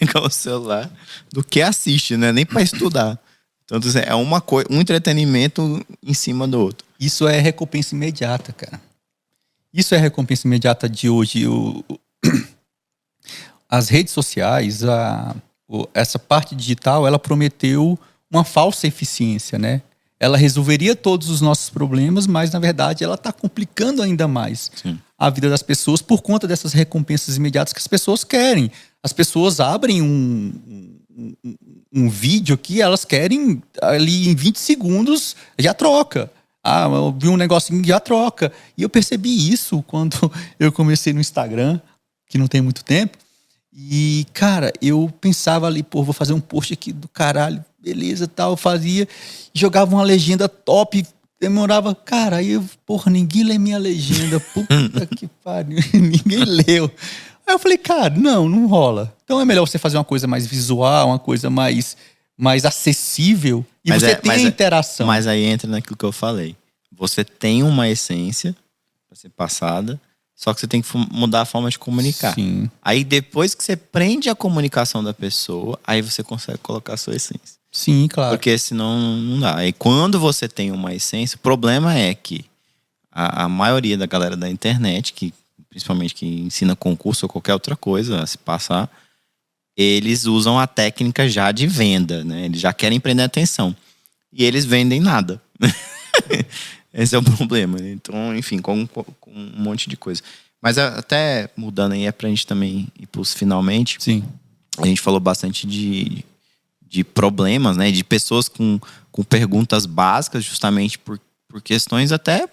pegar o celular do que assiste, né? Nem pra estudar. Então, é um entretenimento em cima do outro. Isso é recompensa imediata, cara. Isso é recompensa imediata de hoje. As redes sociais, essa parte digital, ela prometeu uma falsa eficiência, né? Ela resolveria todos os nossos problemas, mas, na verdade, ela está complicando ainda mais a vida das pessoas por conta dessas recompensas imediatas que as pessoas querem. As pessoas abrem um vídeo aqui, elas querem ali em 20 segundos, já troca. Eu vi um negocinho, já troca. E eu percebi isso quando eu comecei no Instagram, que não tem muito tempo. E, cara, eu pensava ali, vou fazer um post aqui do caralho, beleza, tal, eu fazia, jogava uma legenda top, demorava, cara, aí ninguém lê minha legenda, puta que pariu, ninguém leu. Aí eu falei, cara, não rola. Então é melhor você fazer uma coisa mais visual, uma coisa mais acessível, e você tem a interação. Mas aí entra naquilo que eu falei. Você tem uma essência para ser passada, só que você tem que mudar a forma de comunicar. Sim. Aí depois que você prende a comunicação da pessoa, aí você consegue colocar a sua essência. Sim, claro. Porque senão não dá. E quando você tem uma essência, o problema é que a maioria da galera da internet, principalmente que ensina concurso ou qualquer outra coisa a se passar, eles usam a técnica já de venda, né? Eles já querem prender atenção. E eles vendem nada. Esse é o problema. Então, enfim, com um monte de coisa. Mas até mudando aí, é pra gente também ir pros finalmente. Sim. A gente falou bastante de problemas, né? De pessoas com perguntas básicas, justamente por questões até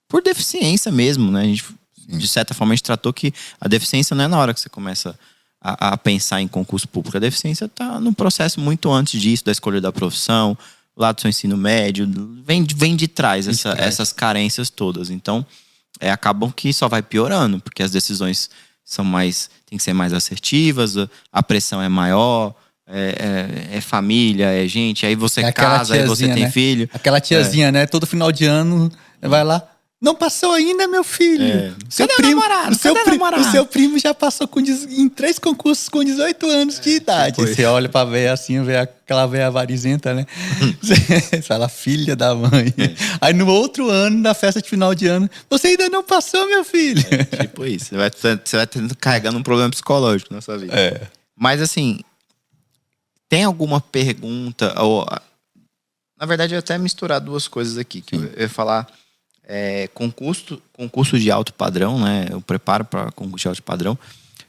por deficiência mesmo, né? A gente, de certa forma, a gente tratou que a deficiência não é na hora que você começa a pensar em concurso público. A deficiência tá num processo muito antes disso, da escolha da profissão, lá do seu ensino médio, vem de trás essas carências todas. Então, acabam que só vai piorando, porque as decisões tem que ser mais assertivas, a pressão é maior, é família, é gente, aí você casa, aí você tem filho. Aquela tiazinha, né? Todo final de ano, vai lá, não passou ainda, meu filho. O seu primo já passou em 3 concursos com 18 anos de idade. Você olha pra véia assim, vê aquela véia avarizenta, né? Você fala, filha da mãe. Aí no outro ano, na festa de final de ano, você ainda não passou, meu filho. Tipo isso. Você vai carregando um problema psicológico na sua vida. Mas assim, tem alguma pergunta? Na verdade, eu ia até misturar duas coisas aqui. Que eu ia falar... concurso de alto padrão, né? Eu preparo para concurso de alto padrão.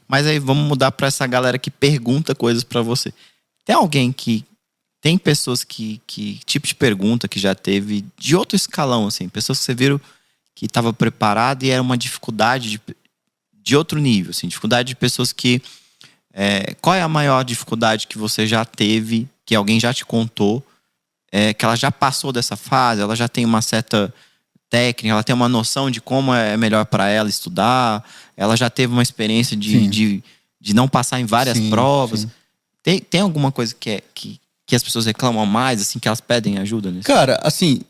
Mas aí vamos mudar para essa galera que pergunta coisas para você. Tem pessoas que tipo de pergunta que já teve de outro escalão, assim, pessoas que você viram que estava preparado e era uma dificuldade de outro nível, assim, dificuldade de pessoas que qual é a maior dificuldade que você já teve, que alguém já te contou, que ela já passou dessa fase, ela já tem uma certa técnica, ela tem uma noção de como é melhor para ela estudar, ela já teve uma experiência de não passar em várias provas. Tem alguma coisa que que as pessoas reclamam mais, assim, que elas pedem ajuda nisso? Cara, assim,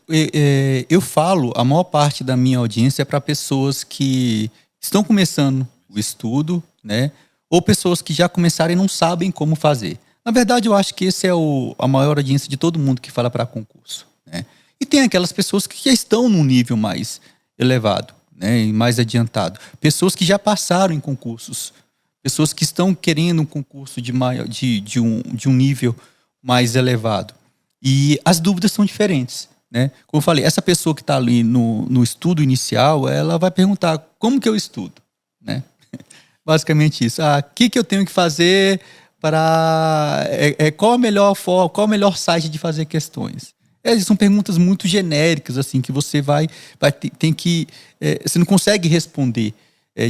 eu falo, a maior parte da minha audiência é para pessoas que estão começando o estudo, né? Ou pessoas que já começaram e não sabem como fazer. Na verdade, eu acho que esse é a maior audiência de todo mundo que fala para concurso, né? E tem aquelas pessoas que já estão num nível mais elevado, né? E mais adiantado. Pessoas que já passaram em concursos. Pessoas que estão querendo um concurso de um nível mais elevado. E as dúvidas são diferentes, né? Como eu falei, essa pessoa que está ali no estudo inicial, ela vai perguntar como que eu estudo, né? Basicamente isso. O que eu tenho que fazer para... qual a melhor forma, qual o melhor site de fazer questões? São perguntas muito genéricas, assim, que você tem que... você não consegue responder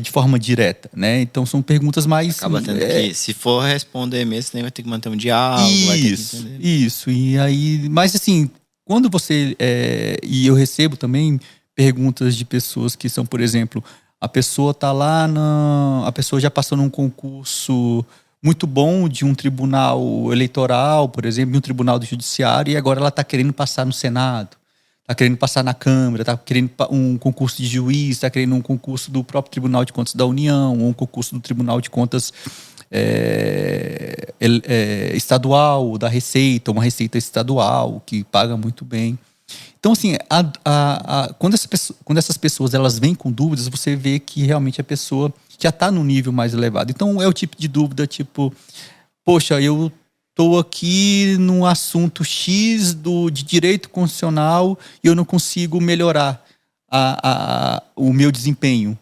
de forma direta, né? Então são perguntas mais... Acaba tendo que, se for responder mesmo, você vai ter que manter um diálogo, vai ter que entender. Isso. E aí, mas assim, quando você... e eu recebo também perguntas de pessoas que são, por exemplo, a pessoa tá lá a pessoa já passou num concurso muito bom de um tribunal eleitoral, por exemplo, de um tribunal do judiciário, e agora ela está querendo passar no Senado, está querendo passar na Câmara, está querendo um concurso de juiz, está querendo um concurso do próprio Tribunal de Contas da União, ou um concurso do Tribunal de Contas estadual, da Receita, uma Receita estadual, que paga muito bem. Então, assim, quando essas pessoas elas vêm com dúvidas, você vê que realmente a pessoa já está no nível mais elevado. Então, é o tipo de dúvida, tipo, poxa, eu estou aqui num assunto X de direito constitucional e eu não consigo melhorar o meu desempenho,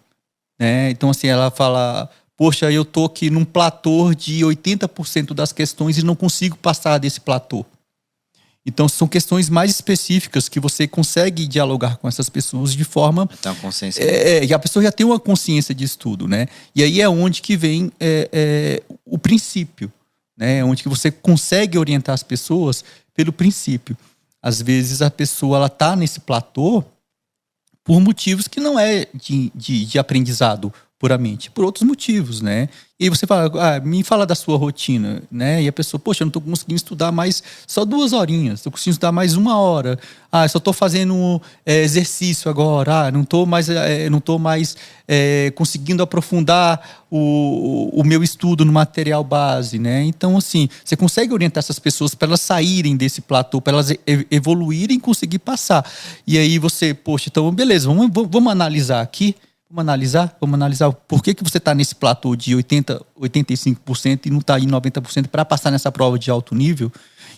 né? Então, assim, ela fala, poxa, eu estou aqui num platô de 80% das questões e não consigo passar desse platô. Então, são questões mais específicas que você consegue dialogar com essas pessoas de forma... Então, consciência. E a pessoa já tem uma consciência de estudo, né? E aí é onde que vem o princípio, né? Onde que você consegue orientar as pessoas pelo princípio. Às vezes, a pessoa está nesse platô por motivos que não é de aprendizado puramente, por outros motivos, né? E aí você fala, me fala da sua rotina, né? E a pessoa, poxa, eu não estou conseguindo estudar mais só 2 horinhas, estou conseguindo estudar mais 1 hora. Eu só estou fazendo exercício agora, não estou mais conseguindo aprofundar o meu estudo no material base, né? Então, assim, você consegue orientar essas pessoas para elas saírem desse platô, para elas evoluírem e conseguir passar. E aí você, poxa, então, beleza, vamos analisar aqui. Vamos analisar por que você está nesse platô de 85% e não está em 90% para passar nessa prova de alto nível.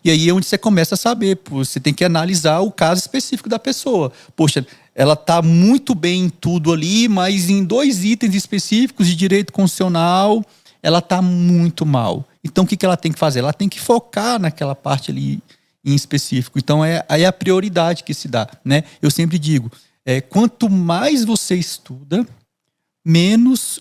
E aí é onde você começa a saber, você tem que analisar o caso específico da pessoa. Poxa, ela está muito bem em tudo ali, mas em 2 itens específicos de direito constitucional, ela está muito mal. Então o que ela tem que fazer? Ela tem que focar naquela parte ali em específico. Então aí é a prioridade que se dá, né? Eu sempre digo, quanto mais você estuda, menos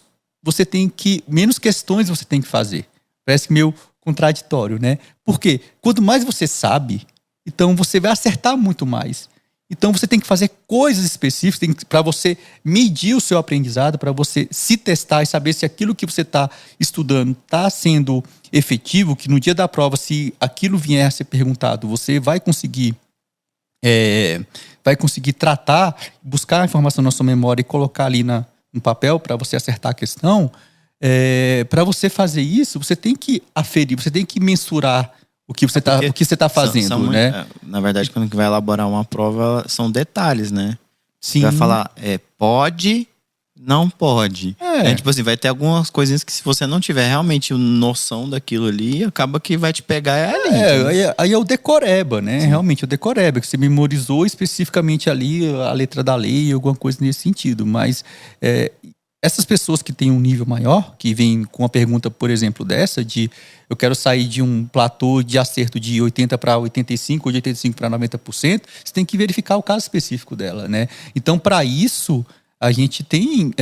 questões você tem que fazer. Parece meio contraditório, né? Porque quanto mais você sabe, então você vai acertar muito mais. Então você tem que fazer coisas específicas para você medir o seu aprendizado, para você se testar e saber se aquilo que você está estudando está sendo efetivo, que no dia da prova, se aquilo vier a ser perguntado, você vai conseguir tratar, buscar a informação na sua memória e colocar ali no papel para você acertar a questão. Para você fazer isso, você tem que aferir, você tem que mensurar o que você tá fazendo, né? Na verdade, quando vai elaborar uma prova, são detalhes, né? Sim. Você vai falar, pode, não pode. Tipo assim, vai ter algumas coisinhas que se você não tiver realmente noção daquilo ali, acaba que vai te pegar ali. Aí é o decoreba, né? Sim. Realmente, o decoreba, que você memorizou especificamente ali a letra da lei, alguma coisa nesse sentido. Mas essas pessoas que têm um nível maior, que vêm com uma pergunta, por exemplo, dessa, de eu quero sair de um platô de acerto de 80 para 85 ou de 85 para 90%, você tem que verificar o caso específico dela, né? Então, para isso, a gente tem...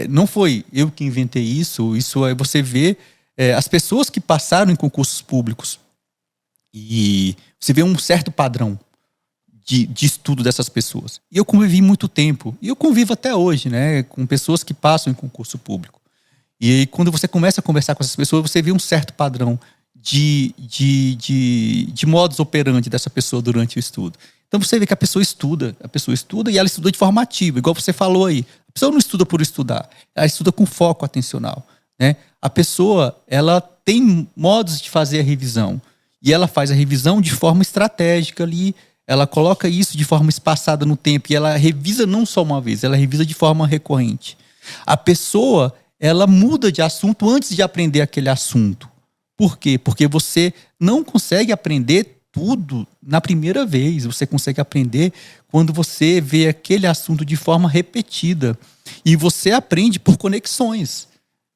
não foi eu que inventei isso é você vê as pessoas que passaram em concursos públicos e você vê um certo padrão de estudo dessas pessoas. E eu convivi muito tempo, e eu convivo até hoje, né, com pessoas que passam em concurso público. E aí, quando você começa a conversar com essas pessoas, você vê um certo padrão de modus operandi dessa pessoa durante o estudo. Então você vê que a pessoa estuda e ela estuda de forma ativa, igual você falou aí. A pessoa não estuda por estudar, ela estuda com foco atencional, né? A pessoa, ela tem modos de fazer a revisão e ela faz a revisão de forma estratégica ali, ela coloca isso de forma espaçada no tempo e ela revisa não só uma vez, ela revisa de forma recorrente. A pessoa, ela muda de assunto antes de aprender aquele assunto. Por quê? Porque você não consegue aprender tudo na primeira vez. Você consegue aprender quando você vê aquele assunto de forma repetida. E você aprende por conexões.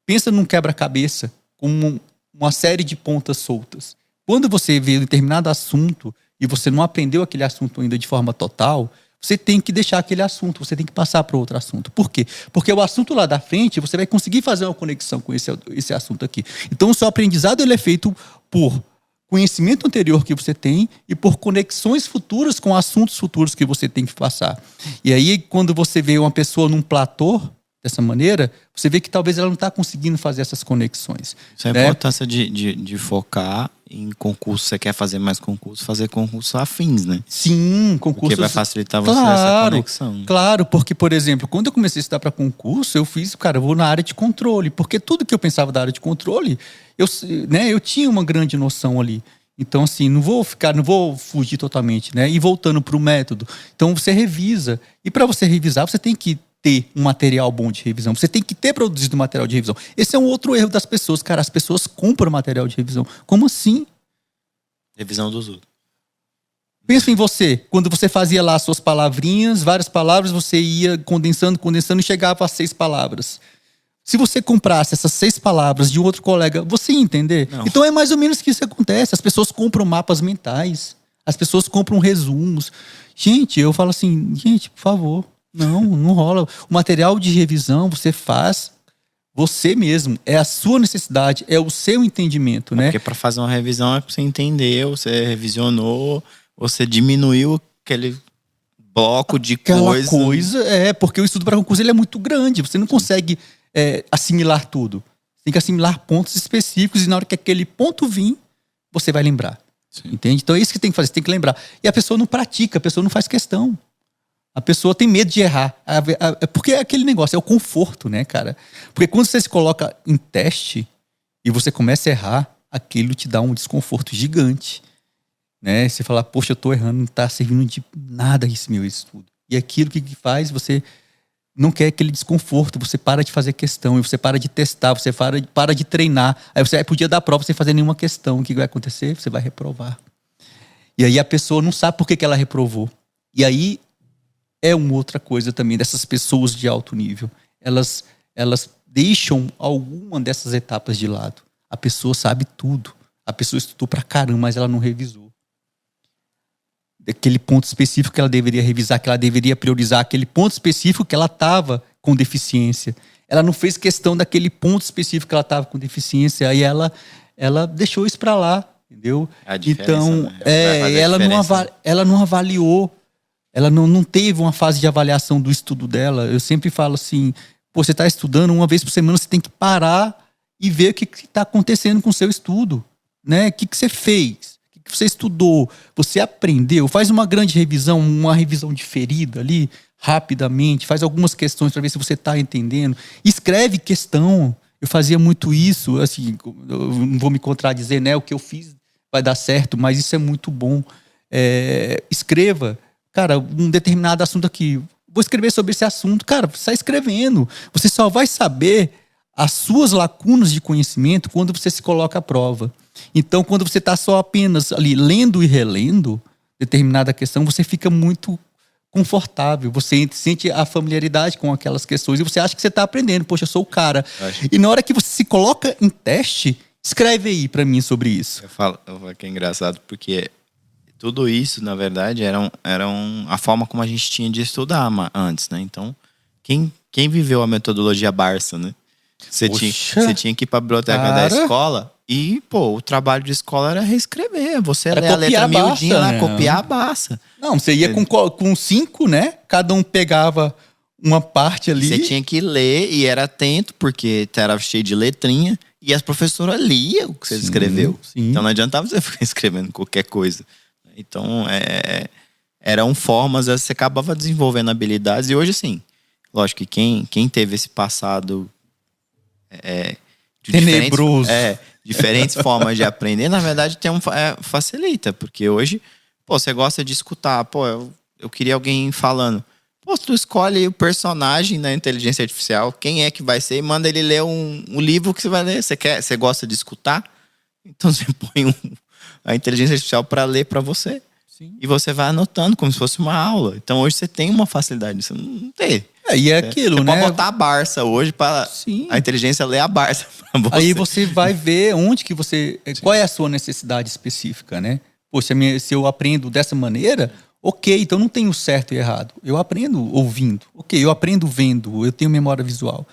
Pensa num quebra-cabeça, com uma série de pontas soltas. Quando você vê um determinado assunto e você não aprendeu aquele assunto ainda de forma total, você tem que deixar aquele assunto, você tem que passar para outro assunto. Por quê? Porque o assunto lá da frente, você vai conseguir fazer uma conexão com esse assunto aqui. Então, o seu aprendizado ele é feito por conhecimento anterior que você tem e por conexões futuras com assuntos futuros que você tem que passar. E aí, quando você vê uma pessoa num platô, dessa maneira, você vê que talvez ela não está conseguindo fazer essas conexões. Isso é a importância de focar em concurso. Você quer fazer mais concurso, fazer concursos afins, né? Sim, concursos... Porque vai facilitar você essa conexão. Claro, porque, por exemplo, quando eu comecei a estudar para concurso, eu vou na área de controle, porque tudo que eu pensava da área de controle, eu tinha uma grande noção ali. Então, assim, não vou fugir totalmente, né? E voltando para o método. Então, você revisa. E para você revisar, você tem que ter um material bom de revisão. Você tem que ter produzido material de revisão. Esse é um outro erro das pessoas. Cara, as pessoas compram material de revisão. Como assim? Revisão dos outros. Pensa em você. Quando você fazia lá suas palavrinhas, várias palavras, você ia condensando e chegava a 6 palavras. Se você comprasse essas 6 palavras de um outro colega, você ia entender? Não. Então é mais ou menos que isso acontece. As pessoas compram mapas mentais. As pessoas compram resumos. Gente, eu falo assim, por favor, não rola. O material de revisão você faz você mesmo. É a sua necessidade, é o seu entendimento, né? Porque para fazer uma revisão é para você entender, você revisionou, você diminuiu aquele bloco de coisa. Porque o estudo para concurso ele é muito grande. Você não consegue assimilar tudo. Você tem que assimilar pontos específicos e na hora que aquele ponto vir, você vai lembrar. Sim. Entende? Então é isso que tem que fazer, você tem que lembrar. E a pessoa não pratica, a pessoa não faz questão. A pessoa tem medo de errar. Porque é aquele negócio, é o conforto, né, cara? Porque quando você se coloca em teste e você começa a errar, aquilo te dá um desconforto gigante. Né? Você fala, poxa, eu tô errando, não tá servindo de nada esse meu estudo. E aquilo que faz, você não quer aquele desconforto, você para de fazer questão, você para de testar, você para de treinar. Aí você vai pro dia da prova sem fazer nenhuma questão. O que vai acontecer? Você vai reprovar. E aí a pessoa não sabe por que ela reprovou. E aí é uma outra coisa também dessas pessoas de alto nível. Elas deixam alguma dessas etapas de lado. A pessoa sabe tudo. A pessoa estudou pra caramba, mas ela não revisou. Aquele ponto específico que ela deveria revisar, que ela deveria priorizar, aquele ponto específico que ela estava com deficiência. Ela não fez questão daquele ponto específico que ela estava com deficiência, aí ela deixou isso para lá, entendeu? Então, né? Ela não avaliou, ela não teve uma fase de avaliação do estudo dela. Eu sempre falo assim, você está estudando, uma vez por semana você tem que parar e ver o que está acontecendo com o seu estudo, né? O que você fez? Que você estudou, você aprendeu, faz uma grande revisão, uma revisão diferida ali, rapidamente, faz algumas questões para ver se você está entendendo, escreve questão. Eu fazia muito isso, assim, eu não vou me contradizer, né? O que eu fiz vai dar certo, mas isso é muito bom. Escreva, cara, um determinado assunto aqui, vou escrever sobre esse assunto, cara, você está escrevendo, você só vai saber as suas lacunas de conhecimento quando você se coloca à prova. Então, quando você está só apenas ali lendo e relendo determinada questão, você fica muito confortável, você sente a familiaridade com aquelas questões e você acha que você está aprendendo. Poxa, eu sou o cara. E na hora que você se coloca em teste, escreve aí para mim sobre isso. Eu falo que é engraçado porque tudo isso, na verdade, era a forma como a gente tinha de estudar antes, né? Então, quem viveu a metodologia Barça, né? Você tinha que ir para a biblioteca da escola e, o trabalho de escola era reescrever. Você lê a letra miudinha lá, copiar a Barça. Não, você ia com 5, né? Cada um pegava uma parte ali. Você tinha que ler e era atento, porque era cheio de letrinha. E as professoras liam o que você escreveu. Sim. Então não adiantava você ficar escrevendo qualquer coisa. Então, eram formas, você acabava desenvolvendo habilidades. E hoje, sim, lógico que quem teve esse passado de tenebroso, diferentes formas de aprender, na verdade, facilita. Porque hoje, você gosta de escutar. Eu queria alguém falando. Tu escolhe o personagem na inteligência artificial, quem é que vai ser, e manda ele ler um livro que você vai ler. Você gosta de escutar? Então você põe a inteligência artificial para ler para você. Sim. E você vai anotando como se fosse uma aula. Então hoje você tem uma facilidade, você não tem. E é aquilo, você né? pode botar a Barça hoje para a inteligência ler a Barça para você. Aí você vai ver onde que você... Qual é a sua necessididade específica, né? Poxa, se eu aprendo dessa maneira... Ok, então não tem o certo e errado. Eu aprendo ouvindo. Ok, eu aprendo vendo. Eu tenho memória visual.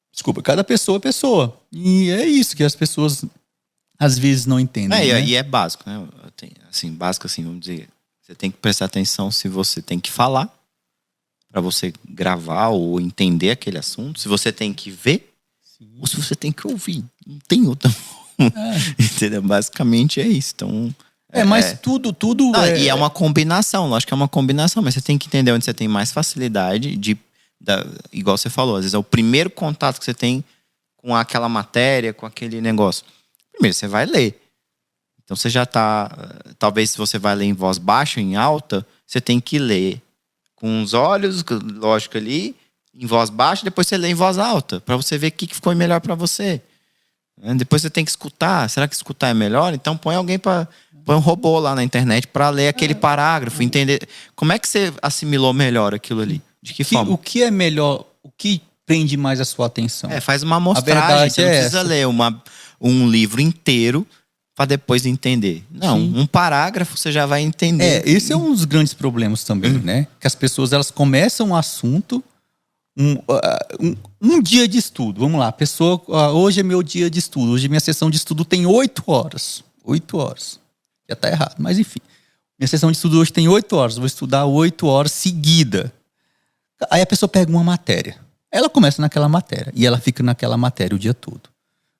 Desculpa, cada pessoa é pessoa. E é isso que as pessoas às vezes não entendem. Né? E é básico, né? Básico assim, vamos dizer. Você tem que prestar atenção se você tem que falar para você gravar ou entender aquele assunto. Se você tem que ver ou se você tem que ouvir. Não tem outra forma. Entendeu? Basicamente é isso. Então... mas tudo E é uma combinação, lógico que é uma combinação, mas você tem que entender onde você tem mais facilidade igual você falou, às vezes é o primeiro contato que você tem com aquela matéria, com aquele negócio. Primeiro você vai ler. Então você já talvez se você vai ler em voz baixa, em alta, você tem que ler com os olhos, lógico ali, em voz baixa, depois você lê em voz alta, para você ver o que ficou melhor para você. Depois você tem que escutar. Será que escutar é melhor? Então põe um robô lá na internet para ler aquele parágrafo, entender. Como é que você assimilou melhor aquilo ali? De que forma? O que é melhor? O que prende mais a sua atenção? Faz uma amostragem. Você não precisa ler um livro inteiro para depois entender. Não, um parágrafo você já vai entender. Esse é um dos grandes problemas também, né? Que as pessoas elas começam um assunto... Um dia de estudo, vamos lá, pessoa, hoje é meu dia de estudo, hoje minha sessão de estudo tem 8 horas, já tá errado, mas enfim, minha sessão de estudo hoje tem 8 horas, vou estudar 8 horas seguida. Aí a pessoa pega uma matéria, ela começa naquela matéria, e ela fica naquela matéria o dia todo.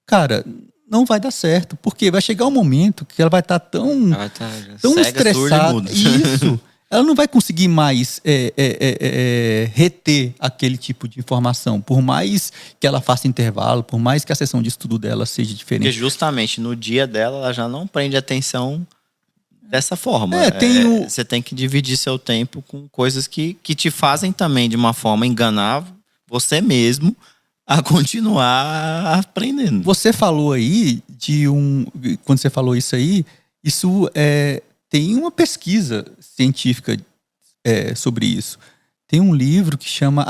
Cara, não vai dar certo, porque vai chegar um momento que ela vai estar tão estressada, isso... Ela não vai conseguir mais reter aquele tipo de informação, por mais que ela faça intervalo, por mais que a sessão de estudo dela seja diferente. Porque justamente no dia dela, ela já não prende atenção dessa forma. Você tem que dividir seu tempo com coisas que te fazem também, de uma forma, enganar você mesmo a continuar aprendendo. Você falou aí quando você falou isso aí, isso tem uma pesquisa científica sobre isso. Tem um livro que chama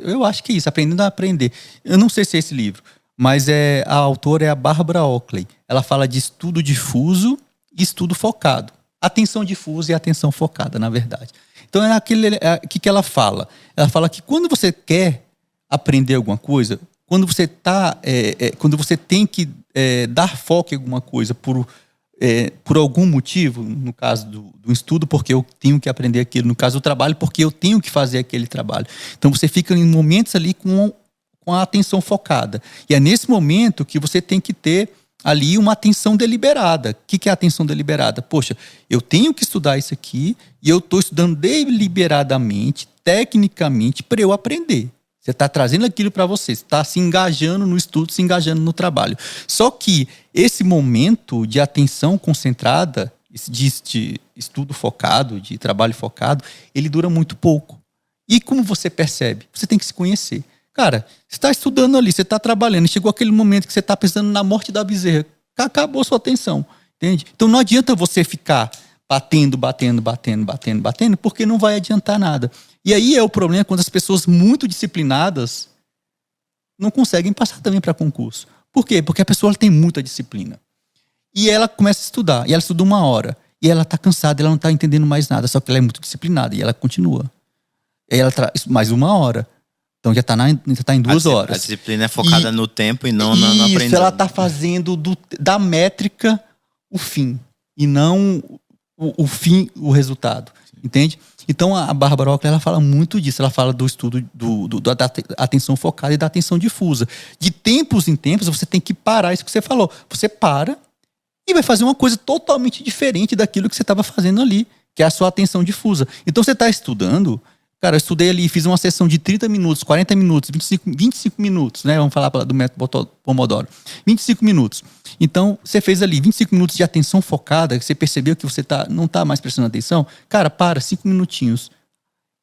eu acho que é isso, Aprendendo a Aprender. Eu não sei se é esse livro, mas a autora é a Barbara Oakley. Ela fala de estudo difuso e estudo focado. Atenção difusa e atenção focada, na verdade. Então, o que ela fala? Ela fala que quando você quer aprender alguma coisa, quando você tem que dar foco em alguma coisa por algum motivo, no caso do estudo, porque eu tenho que aprender aquilo, no caso do trabalho, porque eu tenho que fazer aquele trabalho. Então você fica em momentos ali com a atenção focada. E é nesse momento que você tem que ter ali uma atenção deliberada. O que é a atenção deliberada? Poxa, eu tenho que estudar isso aqui e eu estou estudando deliberadamente, tecnicamente, para eu aprender. Você está trazendo aquilo para você está se engajando no estudo, se engajando no trabalho. Só que esse momento de atenção concentrada, de estudo focado, de trabalho focado, ele dura muito pouco. E como você percebe? Você tem que se conhecer. Cara, você está estudando ali, você está trabalhando, e chegou aquele momento que você está pensando na morte da bezerra. Acabou a sua atenção, entende? Então não adianta você ficar batendo, porque não vai adiantar nada. E aí é o problema quando as pessoas muito disciplinadas não conseguem passar também para concurso. Por quê? Porque a pessoa tem muita disciplina. E ela começa a estudar, e ela estuda 1 hora, e ela está cansada, ela não está entendendo mais nada, só que ela é muito disciplinada, e ela continua. E ela traz mais 1 hora. Então já está em 2 horas. A disciplina é focada no tempo e não na aprendizagem. Isso, ela está fazendo da métrica o fim, e não o fim, o resultado. Sim. Entende? Então a Barbara Oakley, ela fala muito disso. Ela fala do estudo da atenção focada e da atenção difusa. De tempos em tempos, você tem que parar, isso que você falou. Você para e vai fazer uma coisa totalmente diferente daquilo que você estava fazendo ali, que é a sua atenção difusa. Então você está estudando. Cara, eu estudei ali, fiz uma sessão de 30 minutos, 40 minutos, 25 minutos, né? Vamos falar do método Pomodoro. 25 minutos. Então, você fez ali 25 minutos de atenção focada, que você percebeu que você não está mais prestando atenção. Cara, para 5 minutinhos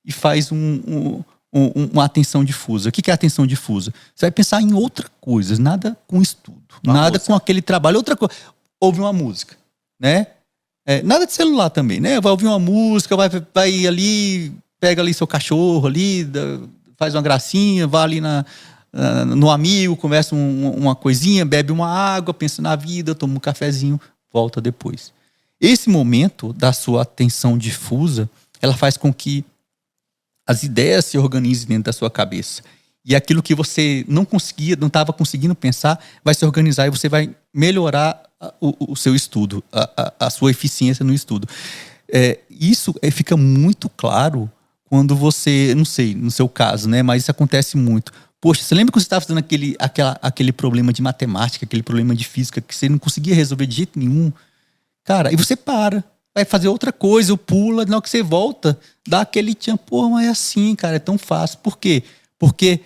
e faz uma atenção difusa. O que é atenção difusa? Você vai pensar em outra coisa, nada com estudo, nada com aquele trabalho, outra coisa. Ouve uma música, né? Nada de celular também, né? Vai ouvir uma música, vai ali... Pega ali seu cachorro ali, faz uma gracinha, vai ali no amigo, conversa uma coisinha, bebe uma água, pensa na vida, toma um cafezinho, volta depois. Esse momento da sua atenção difusa, ela faz com que as ideias se organizem dentro da sua cabeça. E aquilo que você não estava conseguindo pensar, vai se organizar e você vai melhorar o seu estudo, a sua eficiência no estudo. Isso fica muito claro quando você, não sei, no seu caso, né? Mas isso acontece muito. Poxa, você lembra quando você estava fazendo aquele problema de matemática, aquele problema de física que você não conseguia resolver de jeito nenhum? Cara, e você para, vai fazer outra coisa, ou pula, na hora que você volta, dá aquele tchan, pô, mas é assim, cara, é tão fácil. Por quê? Porque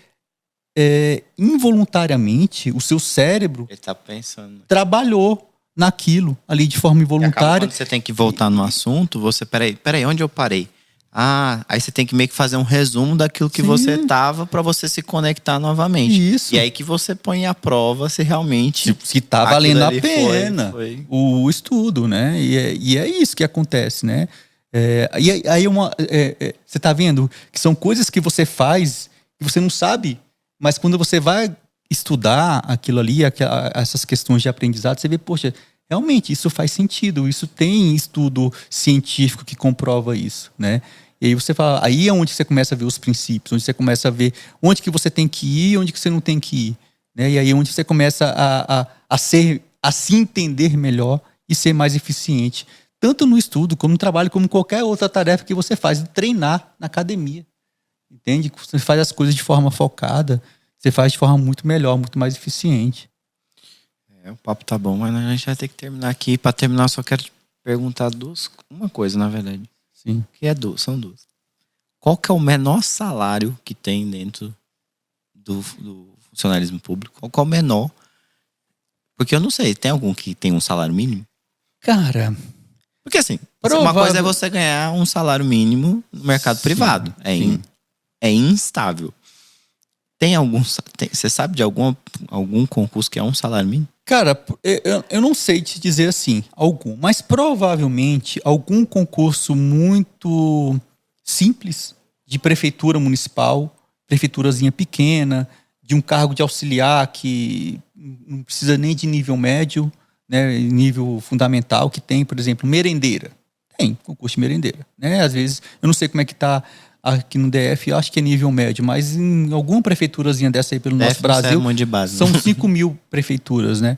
involuntariamente o seu cérebro Ele tá pensando. Trabalhou naquilo ali de forma involuntária. Quando você tem que voltar no assunto, você, peraí, onde eu parei? Aí você tem que meio que fazer um resumo daquilo que você tava para você se conectar novamente. Isso. E aí que você põe à prova se realmente... Se tá valendo a pena foi. o estudo, né? E é isso que acontece, né? Você tá vendo que são coisas que você faz e você não sabe, mas quando você vai estudar aquilo ali, essas questões de aprendizado, você vê, poxa, realmente isso faz sentido, isso tem estudo científico que comprova isso, né? E aí você fala, aí é onde você começa a ver os princípios, onde você começa a ver onde que você tem que ir, onde que você não tem que ir, né? E aí é onde você começa a se entender melhor e ser mais eficiente, tanto no estudo, como no trabalho, como qualquer outra tarefa que você faz, treinar na academia, entende? Você faz as coisas de forma focada, você faz de forma muito melhor, muito mais eficiente. O papo tá bom, mas a gente vai ter que terminar aqui. Para terminar, eu só quero te perguntar uma coisa, na verdade. Sim. Que são duas. Qual que é o menor salário que tem dentro do funcionalismo público? Qual que é o menor? Porque eu não sei, tem algum que tem um salário mínimo? Cara... Porque assim, uma coisa é você ganhar um salário mínimo no mercado privado. É instável. Você sabe de algum concurso que é um salário mínimo? Cara, eu não sei te dizer assim, mas provavelmente algum concurso muito simples de prefeitura municipal, prefeiturazinha pequena, de um cargo de auxiliar que não precisa nem de nível médio, né, nível fundamental, que tem, por exemplo, merendeira. Tem concurso de merendeira, né? Às vezes, eu não sei como é que tá aqui no DF, eu acho que é nível médio, mas em alguma prefeiturazinha dessa aí pelo nosso Brasil, de base, são 5 mil prefeituras, né?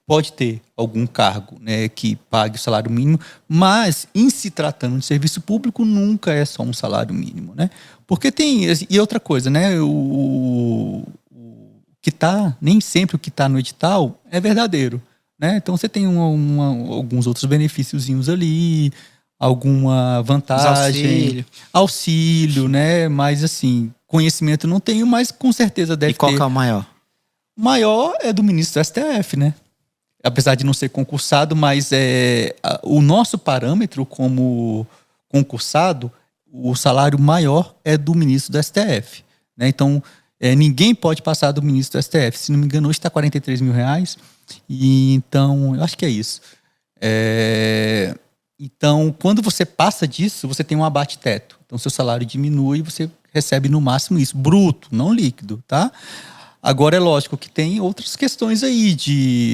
Pode ter algum cargo, né, que pague o salário mínimo, mas em se tratando de serviço público, nunca é só um salário mínimo, né? Porque tem... E outra coisa, né? Nem sempre o que está no edital é verdadeiro, né? Então você tem alguns outros benefíciozinhos ali, alguma vantagem, auxílio, né? Mas assim, conhecimento não tenho, mas com certeza deve ter. E qual que é o maior? O maior é do ministro do STF, né? Apesar de não ser concursado, mas o nosso parâmetro como concursado, o salário maior é do ministro do STF, né? Então, ninguém pode passar do ministro do STF. Se não me engano, hoje está R$43 mil. E então, eu acho que é isso. Então, quando você passa disso, você tem um abate-teto. Então, seu salário diminui e você recebe no máximo isso, bruto, não líquido, tá? Agora, é lógico que tem outras questões aí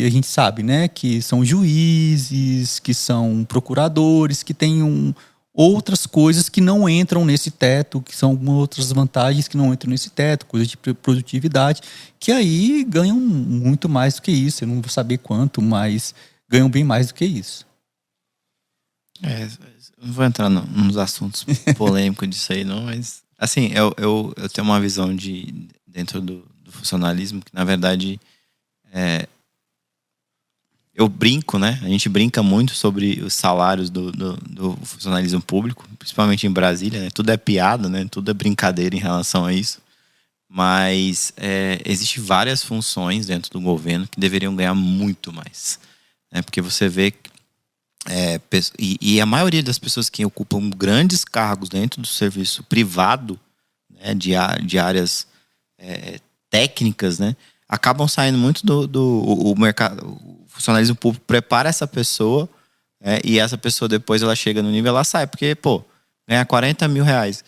a gente sabe, né? Que são juízes, que são procuradores, que têm outras coisas que não entram nesse teto, que são algumas outras vantagens que não entram nesse teto, coisas de produtividade, que aí ganham muito mais do que isso. Eu não vou saber quanto, mas ganham bem mais do que isso. Não vou entrar nos assuntos polêmicos disso aí, não, mas assim, eu tenho uma visão dentro do funcionalismo que, na verdade, eu brinco, né? A gente brinca muito sobre os salários do funcionalismo público, principalmente em Brasília, né? Tudo é piada, né? Tudo é brincadeira em relação a isso. Mas existem várias funções dentro do governo que deveriam ganhar muito mais, né? Porque você vê e a maioria das pessoas que ocupam grandes cargos dentro do serviço privado, né, de áreas técnicas, né, acabam saindo muito o mercado. O funcionalismo público prepara essa pessoa, e essa pessoa depois ela chega no nível, ela sai, porque, ganhar 40 mil reais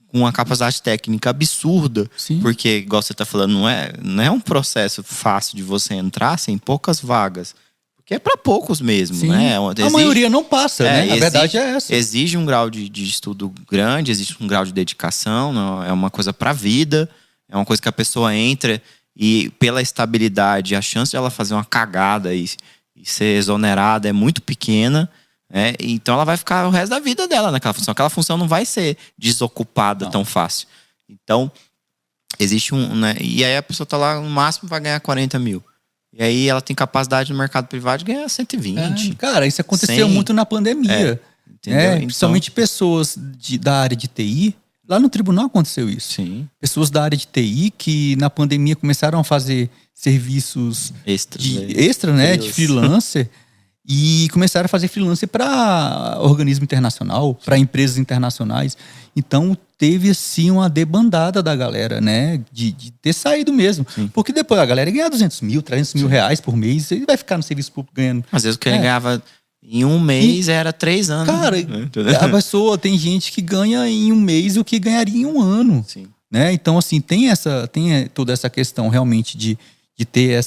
com uma capacidade técnica absurda. Sim. Porque, igual você está falando, não é um processo fácil de você entrar, sem poucas vagas. Porque é para poucos mesmo, sim, né? A maioria não passa, né? A verdade é essa. Exige um grau de estudo grande, exige um grau de dedicação, não, é uma coisa para a vida, é uma coisa que a pessoa entra e, pela estabilidade, a chance de ela fazer uma cagada e ser exonerada é muito pequena, né? Então ela vai ficar o resto da vida dela naquela função. Aquela função não vai ser desocupada tão fácil. Então, existe né? E aí a pessoa tá lá, no máximo vai ganhar 40 mil. E aí ela tem capacidade no mercado privado de ganhar 120. Cara, isso aconteceu 100, muito na pandemia. Entendeu? Principalmente pessoas da área de TI. Lá no tribunal aconteceu isso. Sim. Pessoas da área de TI que na pandemia começaram a fazer serviços extra, né? De freelancer. E começaram a fazer freelancer para organismo internacional, para empresas internacionais. Então, teve, assim, uma debandada da galera, né? De ter saído mesmo. Sim. Porque depois a galera ganha 200 mil, 300 mil reais por mês. Ele vai ficar no serviço público ganhando. Às vezes o que ele ganhava em um mês era 3 anos. Cara, a pessoa, tem gente que ganha em um mês o que ganharia em um ano. Sim. Né? Então, assim, tem toda essa questão realmente de ter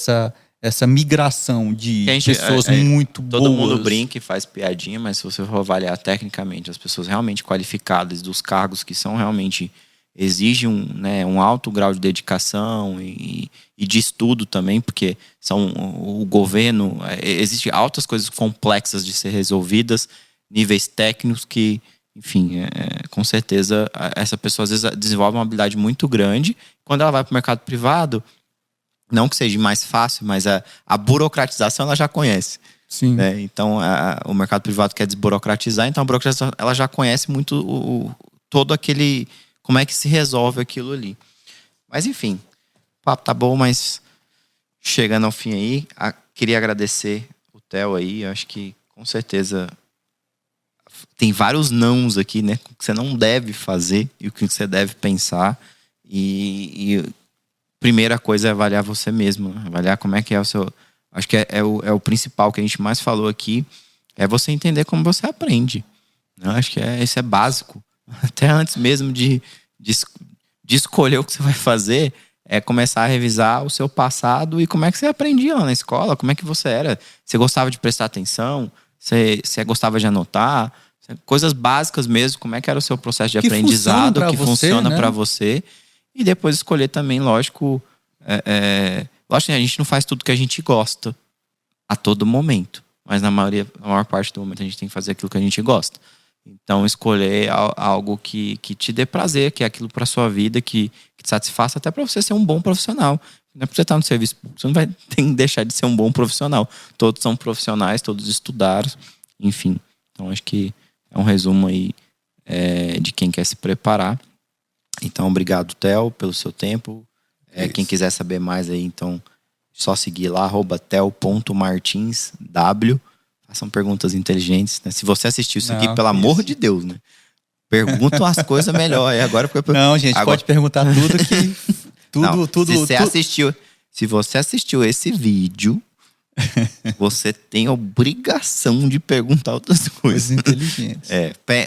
essa migração de pessoas muito boas. Todo mundo brinca e faz piadinha, mas se você for avaliar tecnicamente as pessoas realmente qualificadas dos cargos que são realmente exigem um alto grau de dedicação e de estudo também, porque o governo, existem altas coisas complexas de ser resolvidas, níveis técnicos que, enfim, com certeza essa pessoa às vezes desenvolve uma habilidade muito grande. Quando ela vai para o mercado privado, não que seja mais fácil, mas a burocratização ela já conhece. Sim. Né? Então, o mercado privado quer desburocratizar, então a burocratização ela já conhece muito todo aquele... Como é que se resolve aquilo ali. Mas, enfim, o papo tá bom, mas chegando ao fim aí, queria agradecer o Theo aí. Eu acho que, com certeza, tem vários nãos aqui, né? O que você não deve fazer e o que você deve pensar. E primeira coisa é avaliar você mesmo, né? Avaliar como é que é o seu... Acho que é o principal que a gente mais falou aqui, é você entender como você aprende. Eu acho que isso é básico. Até antes mesmo de escolher o que você vai fazer, é começar a revisar o seu passado e como é que você aprendia lá na escola, como é que você era. Você gostava de prestar atenção? Você gostava de anotar? Coisas básicas mesmo, como é que era o seu processo de aprendizado, que funciona para você. E depois escolher também, lógico, lógico que a gente não faz tudo que a gente gosta a todo momento. Mas na maior parte do momento a gente tem que fazer aquilo que a gente gosta. Então, escolher algo que te dê prazer, que é aquilo para sua vida, que te satisfaça, até para você ser um bom profissional. Não é para você estar no serviço público, você não vai ter que deixar de ser um bom profissional. Todos são profissionais, todos estudaram, enfim. Então, acho que é um resumo aí de quem quer se preparar. Então, obrigado, Theo, pelo seu tempo. Quem quiser saber mais aí, então, só seguir lá, @theo.martinsw. Façam perguntas inteligentes, né? Se você assistiu isso aqui, pelo amor de Deus, né? Perguntam as coisas melhor. Agora, não, gente, pode perguntar tudo que... Se você assistiu esse vídeo, você tem a obrigação de perguntar outras coisas. Inteligentes.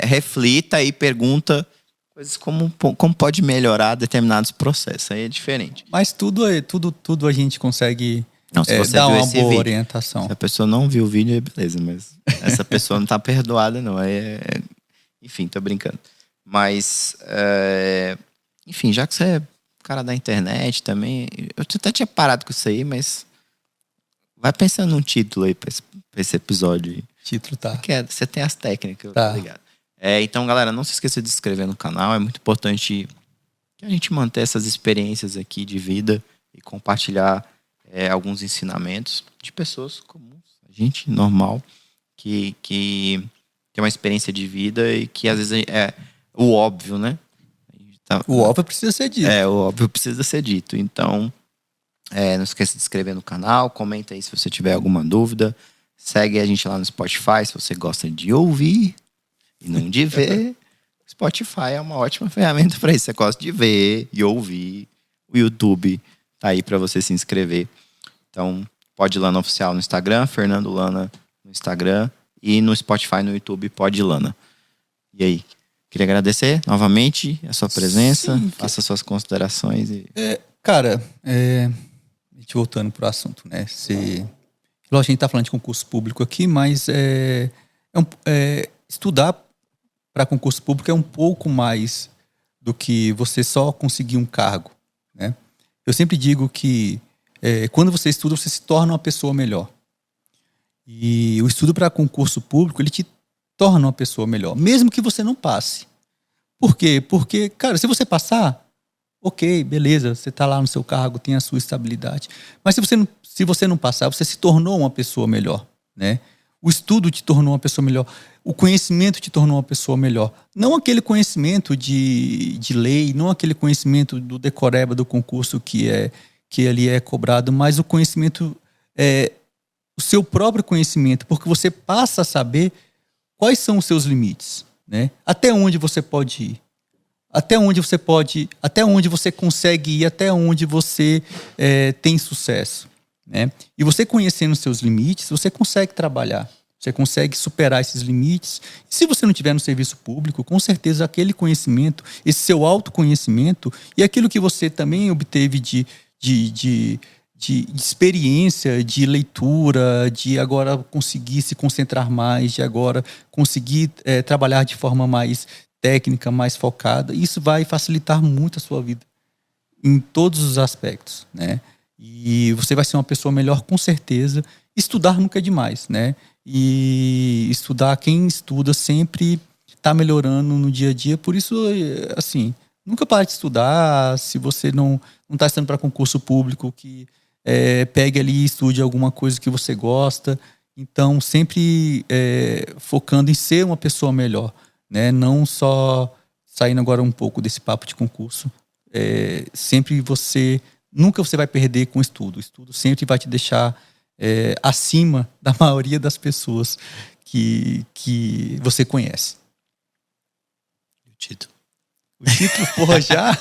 Reflita e pergunta coisas como pode melhorar determinados processos. Aí é diferente. Mas tudo a gente consegue... Não, se você dá viu uma esse boa vídeo, orientação. Se a pessoa não viu o vídeo, beleza, mas essa pessoa não tá perdoada, não. Enfim, tô brincando. Mas, enfim, já que você é cara da internet também, eu até tinha parado com isso aí, mas vai pensando num título aí pra esse episódio aí. Título tá. Você tem as técnicas, Tá. ligado? Então, galera, não se esqueça de se inscrever no canal. É muito importante que a gente manter essas experiências aqui de vida e compartilhar alguns ensinamentos de pessoas comuns, gente normal, que tem uma experiência de vida e que às vezes é o óbvio, né? O óbvio precisa ser dito. O óbvio precisa ser dito. Então, não esqueça de se inscrever no canal, comenta aí se você tiver alguma dúvida. Segue a gente lá no Spotify se você gosta de ouvir e não de ver. Spotify é uma ótima ferramenta para isso. Você gosta de ver e ouvir. O YouTube tá aí para você se inscrever. Então, Pode Lana Oficial no Instagram, Fernando Lana no Instagram e no Spotify, no YouTube, Pode Lana. E aí? Queria agradecer novamente a sua presença. Sim. Faça suas considerações. Cara, a gente voltando pro assunto, né? Lógico, a gente tá falando de concurso público aqui, mas estudar para concurso público é um pouco mais do que você só conseguir um cargo, né? Eu sempre digo que quando você estuda, você se torna uma pessoa melhor. E o estudo para concurso público, ele te torna uma pessoa melhor, mesmo que você não passe. Por quê? Porque, cara, se você passar, ok, beleza, você está lá no seu cargo, tem a sua estabilidade. Mas se você não passar, você se tornou uma pessoa melhor, né? O estudo te tornou uma pessoa melhor. O conhecimento te tornou uma pessoa melhor. Não aquele conhecimento de lei, não aquele conhecimento do decoreba do concurso que ali é cobrado, mas o conhecimento, o seu próprio conhecimento, porque você passa a saber quais são os seus limites, né? Até onde você pode ir. Até onde você consegue ir, até onde você tem sucesso, né? E você conhecendo os seus limites, você consegue trabalhar, você consegue superar esses limites. E se você não tiver no serviço público, com certeza aquele conhecimento, esse seu autoconhecimento e aquilo que você também obteve de experiência, de leitura, de agora conseguir se concentrar mais, de agora conseguir trabalhar de forma mais técnica, mais focada, isso vai facilitar muito a sua vida em todos os aspectos, né? E você vai ser uma pessoa melhor com certeza. Estudar nunca é demais, né? E estudar, quem estuda sempre está melhorando no dia a dia. Por isso, assim, nunca pare de estudar. Se você não está estudando para concurso público, que pegue ali e estude alguma coisa que você gosta. Então, sempre focando em ser uma pessoa melhor, né? Não só saindo agora um pouco desse papo de concurso. Nunca você vai perder com o estudo. O estudo sempre vai te deixar acima da maioria das pessoas que você conhece. O título? O título, porra, já?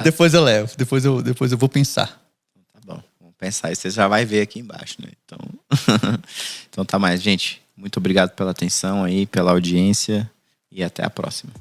Depois eu levo. Depois eu vou pensar. Tá bom, vamos pensar. E você já vai ver aqui embaixo, né? Então tá mais, gente. Muito obrigado pela atenção aí, pela audiência e até a próxima.